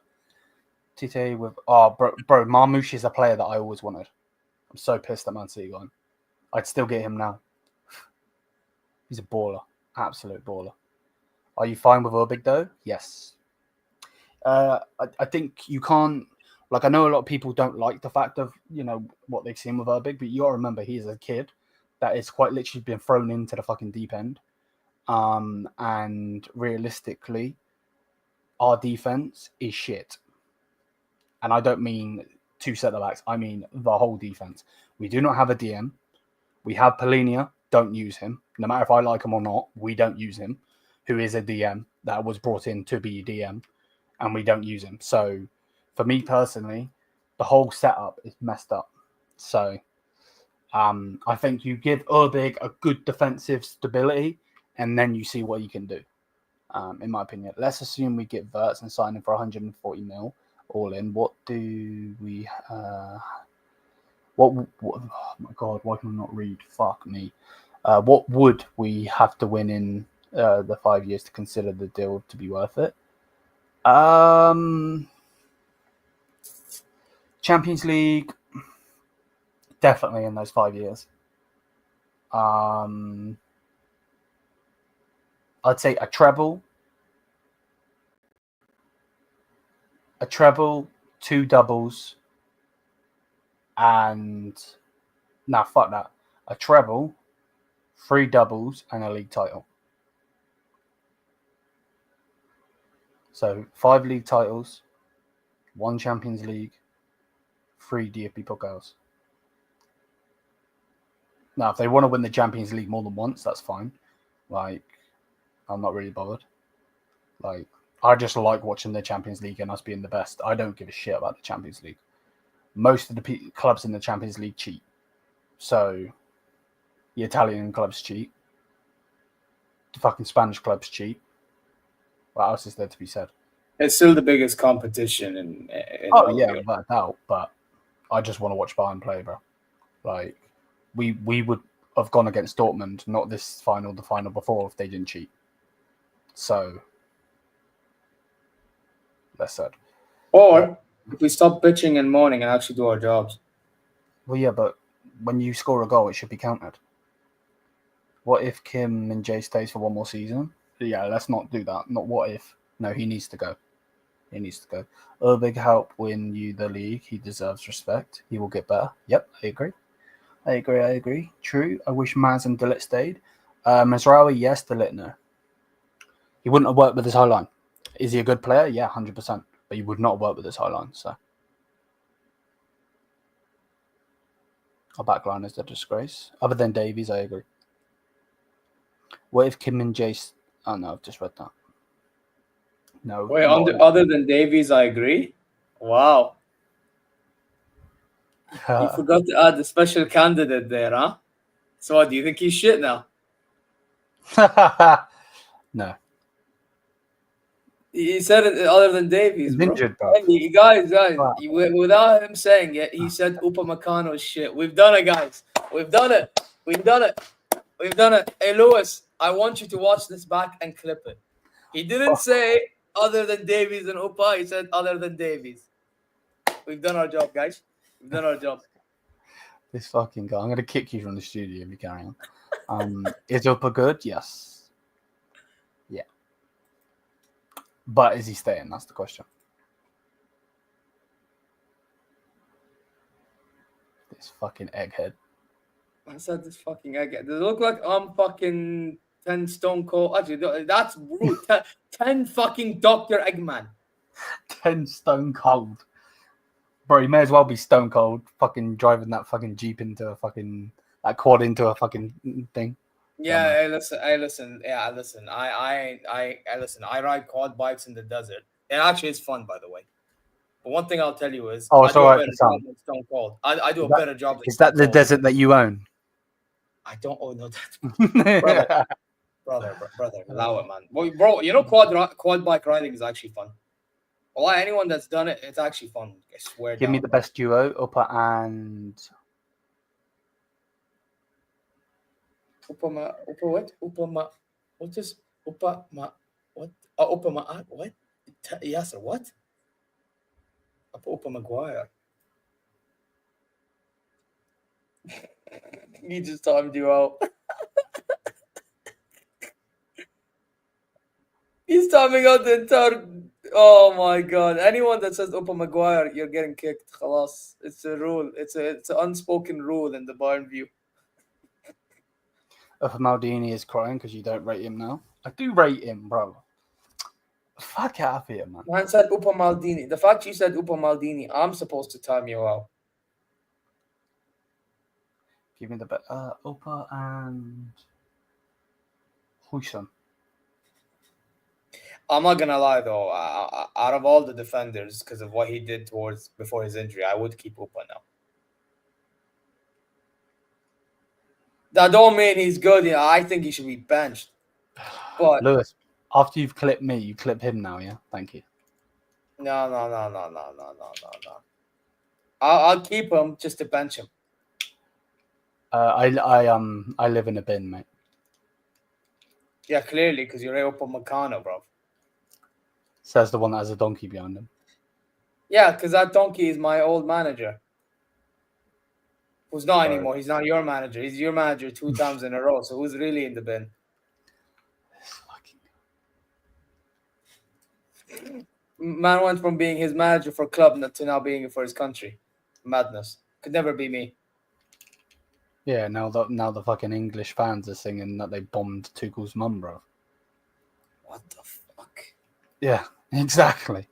Tite with bro, Marmouche is a player that I always wanted. I'm so pissed that Man City got him. I'd still get him now. He's a baller. Absolute baller. Are you fine with Urbig though? Yes. I think you can't. Like, I know a lot of people don't like the fact of, what they've seen with Urbig, but you got to remember he's a kid that is quite literally been thrown into the fucking deep end. And realistically, our defense is shit. And I don't mean two centre-backs. I mean the whole defense. We do not have a DM. We have Polinia. Don't use him. No matter if I like him or not, we don't use him. Who is a DM that was brought in to be a DM. And we don't use him. So, for me personally, the whole setup is messed up. So, I think you give Urbig a good defensive stability, and then you see what he can do. In my opinion, let's assume we get Wirtz and sign him for 140 mil all in. What do we? What? Oh my god! Why can I not read? Fuck me. What would we have to win in the 5 years to consider the deal to be worth it? Champions League, definitely in those 5 years. I'd say a treble, 2 doubles, and fuck that. A treble, 3 doubles, and a league title. So 5 league titles, 1 Champions League, 3 DFB Pokals. Now, if they want to win the Champions League more than once, that's fine. Like, I'm not really bothered. Like, I just like watching the Champions League and us being the best. I don't give a shit about the Champions League. Most of the clubs in the Champions League cheat. So, the Italian clubs cheat. The fucking Spanish clubs cheat. What else is there to be said? It's still the biggest competition in yeah, without a doubt. But I just want to watch Bayern play, bro. Like, we would have gone against Dortmund, not this final, the final before, if they didn't cheat. So, less said. Or if we stop bitching and moaning and actually do our jobs. Well, yeah, but when you score a goal, it should be counted. What if Kim and Jay stays for 1 more season? Yeah, let's not do that. Not what if. No, he needs to go. He needs to go. Urbig help win you the league. He deserves respect. He will get better. Yep, I agree. True. I wish Maz and Delit stayed. Mazraoui, yes. Delit, no. He wouldn't have worked with his high line. Is he a good player? Yeah, 100%. But he would not work with his high line. So our backline is a disgrace. Other than Davies, I agree. What if Kim and Jace? Oh no, I've just read that. No. Wait, other than Davies, I agree. Wow. You forgot to add the special candidate there, huh? So what, do you think he's shit now? No. He said it other than Davies. He's injured, bro. Hey, guys, without him saying it, he said Upamecano's shit. We've done it, guys. We've done it. Hey, Lewis, I want you to watch this back and clip it. He didn't say other than Davies and Upa. He said other than Davies. We've done our job, guys. We've done our job. This fucking guy. I'm going to kick you from the studio if you carry on. Is Upa good? Yes. Yeah. But is he staying? That's the question. This fucking egghead. I said this fucking egghead. Does it look like I'm fucking 10 stone cold? Actually, that's rude. 10 fucking Dr. Eggman. 10 stone cold. Bro, you may as well be stone cold fucking driving that fucking Jeep into a fucking, that quad into a fucking thing. Yeah, hey, listen. Yeah, listen. I listen. I ride quad bikes in the desert. It actually is fun, by the way. But one thing I'll tell you is, Oh, I it's do all a right better for some. job than Stone Cold. I do a better job than Is that Stone the Cold. desert that you own? I don't know that. brother, allow it, man. Well, bro, you know, quad bike riding is actually fun. Well, anyone that's done it, it's actually fun. I swear. Give me the best duo, upper and Upper what? What is upper what? Oh, upper what? Yes, what? Upper Maguire. He just timed you out. He's timing out the entire. Oh my god! Anyone that says Upper Maguire, you're getting kicked. Khalas. It's a rule. It's an unspoken rule in the Bayern View. Upper Maldini is crying because you don't rate him now. I do rate him, bro. Fuck out of here, man. Man said Upper Maldini. The fact you said Upper Maldini, I'm supposed to time you out. Give me the upper and Huishan. I'm not gonna lie though. Out of all the defenders, because of what he did towards before his injury, I would keep Upper now. That don't mean he's good. Yeah, I think he should be benched. But Lewis, after you've clipped me, you clip him now, yeah? Thank you. No. I'll keep him just to bench him. I live in a bin, mate. Yeah, clearly, because you're Upper Meccano, bro. Says the one that has a donkey behind him. Yeah, because that donkey is my old manager. Who's not Right. anymore. He's not your manager. He's your manager 2 times in a row. So who's really in the bin? Man went from being his manager for club to now being it for his country. Madness. Could never be me. Yeah, now the fucking English fans are singing that they bombed Tuchel's mum, bro. What the fuck? Yeah, exactly.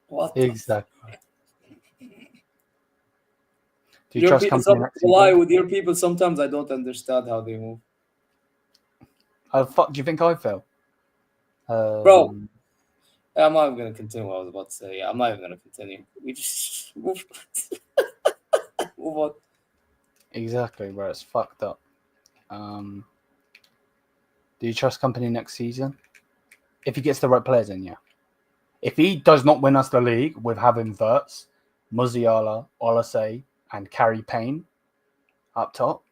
What exactly. Do you your trust people, company? lie with your people. Sometimes I don't understand how they move. How the fuck do you think I feel? Bro, I'm not even going to continue what I was about to say. Yeah, I'm not even going to continue. We just move on. Exactly, bro. It's fucked up. Do you trust company next season? If he gets the right players in, yeah. If he does not win us the league with having Wirtz, Musiala, Olasey, and Carrie Payne up top.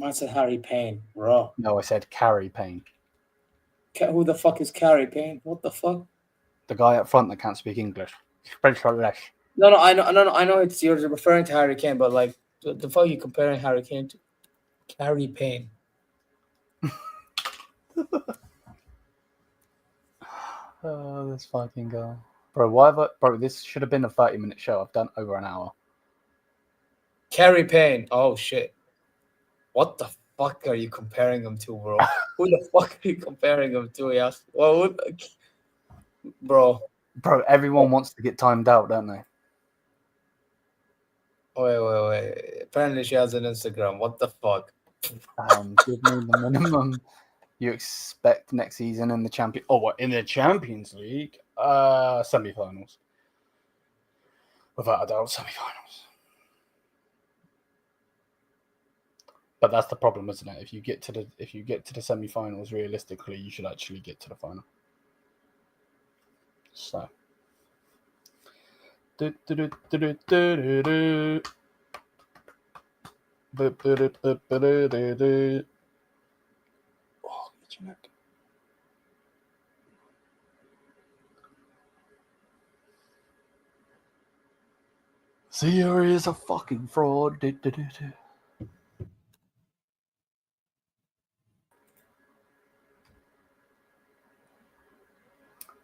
I said Harry Payne, bro. No, I said Carrie Payne. Who the fuck is Carrie Payne? What the fuck? The guy up front that can't speak English. No, I know it's you're referring to Harry Kane, but like the fuck are you comparing Harry Kane to Carrie Payne? Oh, this fucking guy. Bro, this should have been a 30-minute show. I've done over an hour. Carrie Payne. Oh shit. What the fuck are you comparing him to, bro? Who the fuck are you comparing him to? Yes. Well, bro. Bro, everyone wants to get timed out, don't they? Wait. Apparently she has an Instagram. What the fuck? Give me the minimum you expect next season in the champion. Oh, what in the Champions League? Semi-finals. Without a doubt, semi-finals. But that's the problem, isn't it? If you get to the semi-finals, realistically, you should actually get to the final. So. Oh, get your neck. Zero is a fucking fraud.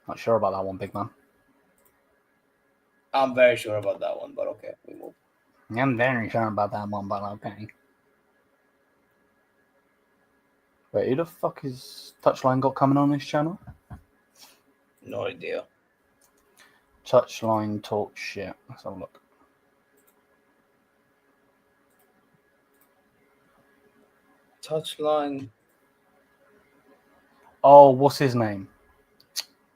Not sure about that one, big man. I'm very sure about that one, but okay, we move. I'm very sure about that one, but okay. Wait, who the fuck is Touchline got coming on this channel? No idea. Touchline talk shit. Let's have a look. Touchline. Oh, what's his name?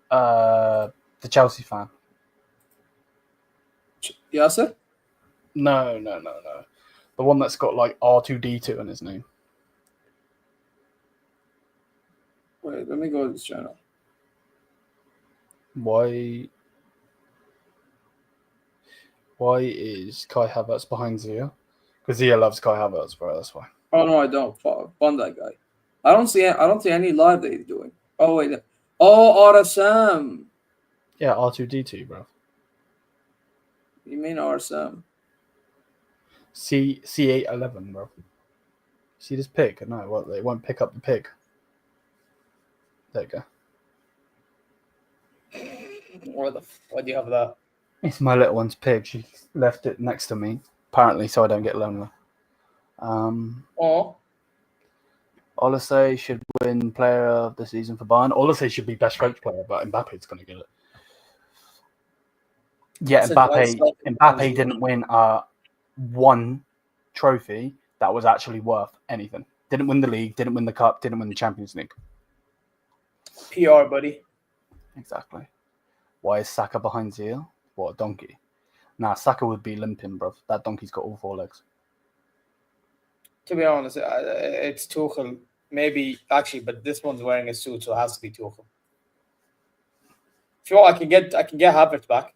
The Chelsea fan. Yasser? No. The one that's got like R2D2 in his name. Wait, let me go to this channel. Why is Kai Havertz behind Zia? Because Zia loves Kai Havertz, bro. That's why. Oh no, I don't. Fund that guy. I don't see any live that he's doing. Oh wait. Oh, RSM. Yeah, R2D2, bro. You mean RSM? C811, bro. See this pig? No, what? They won't pick up the pig. There you go. Why do you have that? It's my little one's pig. She left it next to me, apparently, so I don't get lonely. Oh. Olise should win player of the season for Bayern. Olise should be best French player, but Mbappe's going to get it. Yeah, Mbappe didn't win one trophy that was actually worth anything. Didn't win the league, didn't win the cup, didn't win the Champions League. PR, buddy. Exactly. Why is Saka behind Zia? What, a donkey? Nah, Saka would be limping, bro. That donkey's got all 4 legs. To be honest, it's Tuchel. Maybe, actually, but this one's wearing a suit, so it has to be Tuchel. If you want, I can get Havertz back.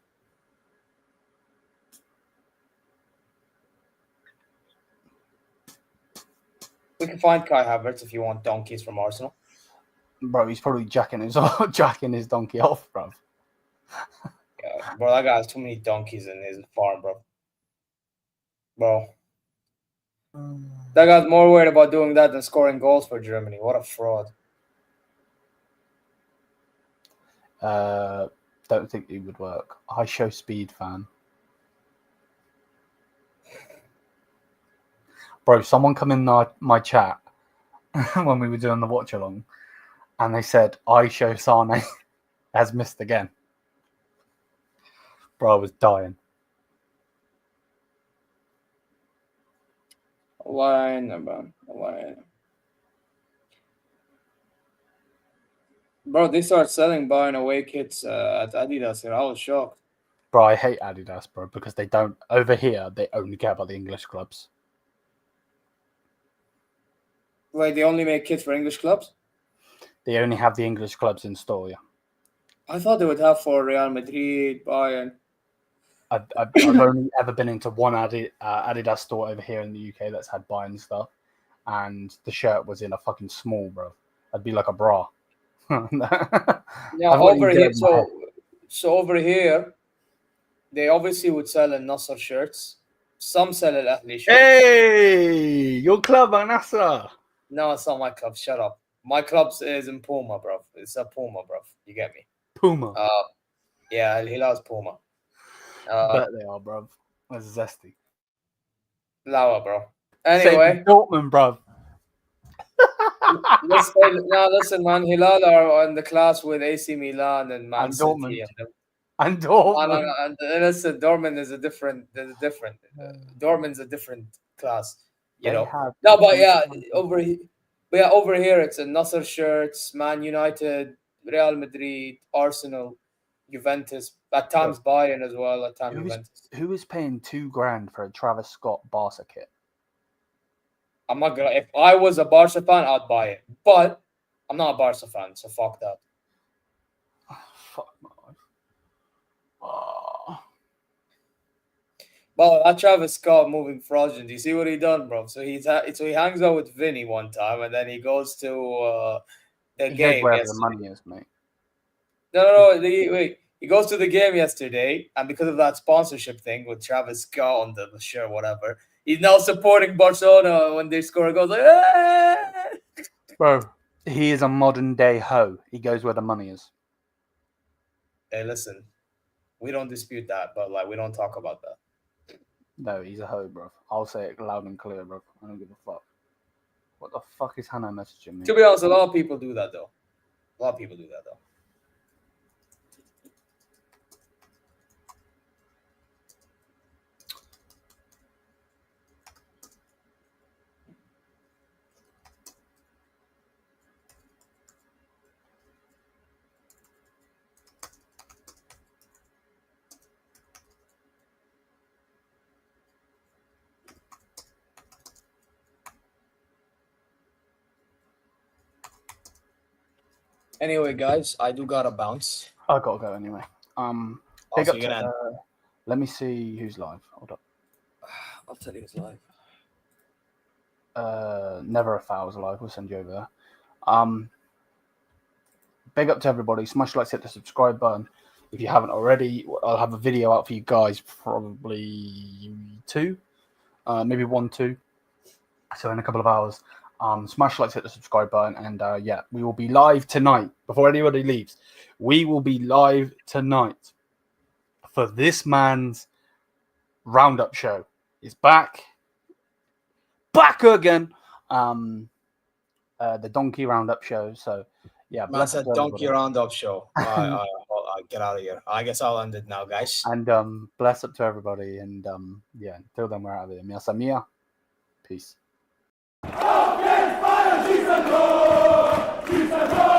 We can find Kai Havertz if you want donkeys from Arsenal. Bro, he's probably jacking his donkey off, bro. Yeah, bro, that guy has too many donkeys in his farm, bro. That guy's more worried about doing that than scoring goals for Germany. What a fraud. Don't think it would work. I show speed fan. Bro, someone come in my chat when we were doing the watch along, and they said I show Sane has missed again. Bro, I was dying. Line. Bro, they start selling Bayern away kits at Adidas here. I was shocked. Bro, I hate Adidas, bro, because they don't over here. They only care about the English clubs. Like they only make kits for English clubs? They only have the English clubs in store. Yeah. I thought they would have for Real Madrid, Bayern. I've only ever been into one Adidas store over here in the UK that's had Bayern stuff, and the shirt was in a fucking small, bro. I'd be like a bra. Yeah, over here. So over here, they obviously would sell in Noussair shirts. Some sell Al Ahly shirts. Hey, your club, Al-Nassr. No, it's not my club. Shut up. My club is in Puma, bro. It's a Puma, bro. You get me? Puma. Yeah, Al Hilal's Puma. Bet they are, bro. That's zesty. Lawa, bro. Anyway, Dortmund, bro. Listen, man. Hilal are in the class with AC Milan and Man City. Dortmund. And Dortmund. And listen, Dortmund is a different. Dortmund's a different class. You know. No, but yeah, over here it's a Noussair shirts, Man United, Real Madrid, Arsenal, Juventus. At times Bayern as well. At times Juventus. Who is paying $2,000 for a Travis Scott Barca kit? I'm not gonna. If I was a Barca fan, I'd buy it. But I'm not a Barca fan, so fuck that. Fuck my life. Oh. Well, that Travis Scott moving fraudulent. You see what he done, bro? So he hangs out with Vinny one time, and then he goes to the game. Wherever the money is, mate. No. He goes to the game yesterday, and because of that sponsorship thing with Travis Scott on the shirt, whatever, he's now supporting Barcelona when they score a goal. Like, ah! Bro, he is a modern day hoe. He goes where the money is. Hey, listen, we don't dispute that, but like we don't talk about that. No, he's a hoe, bro. I'll say it loud and clear, bro. I don't give a fuck. What the fuck is Hannah messaging me? To be honest, a lot of people do that though. Anyway, guys, I do gotta bounce. I gotta go anyway. Big up to, let me see who's live. Hold up. I'll tell you who's live. Never a Fowl's live. We'll send you over there. Big up to everybody. Smash like, hit the subscribe button if you haven't already. I'll have a video out for you guys, probably 2, maybe 1, 2. So in a couple of hours. Smash like, hit the subscribe button, and yeah, we will be live tonight. Before anybody leaves, we will be live tonight for this man's roundup show. He's back again. The donkey roundup show. So yeah, Man said donkey roundup show. I'll get out of here. I guess I'll end it now, guys. And bless up to everybody. And yeah, until then, we're out of here. Mia Samia. Peace. Auf geht's, Bayern, schieß ein Tor! Schieß ein Tor!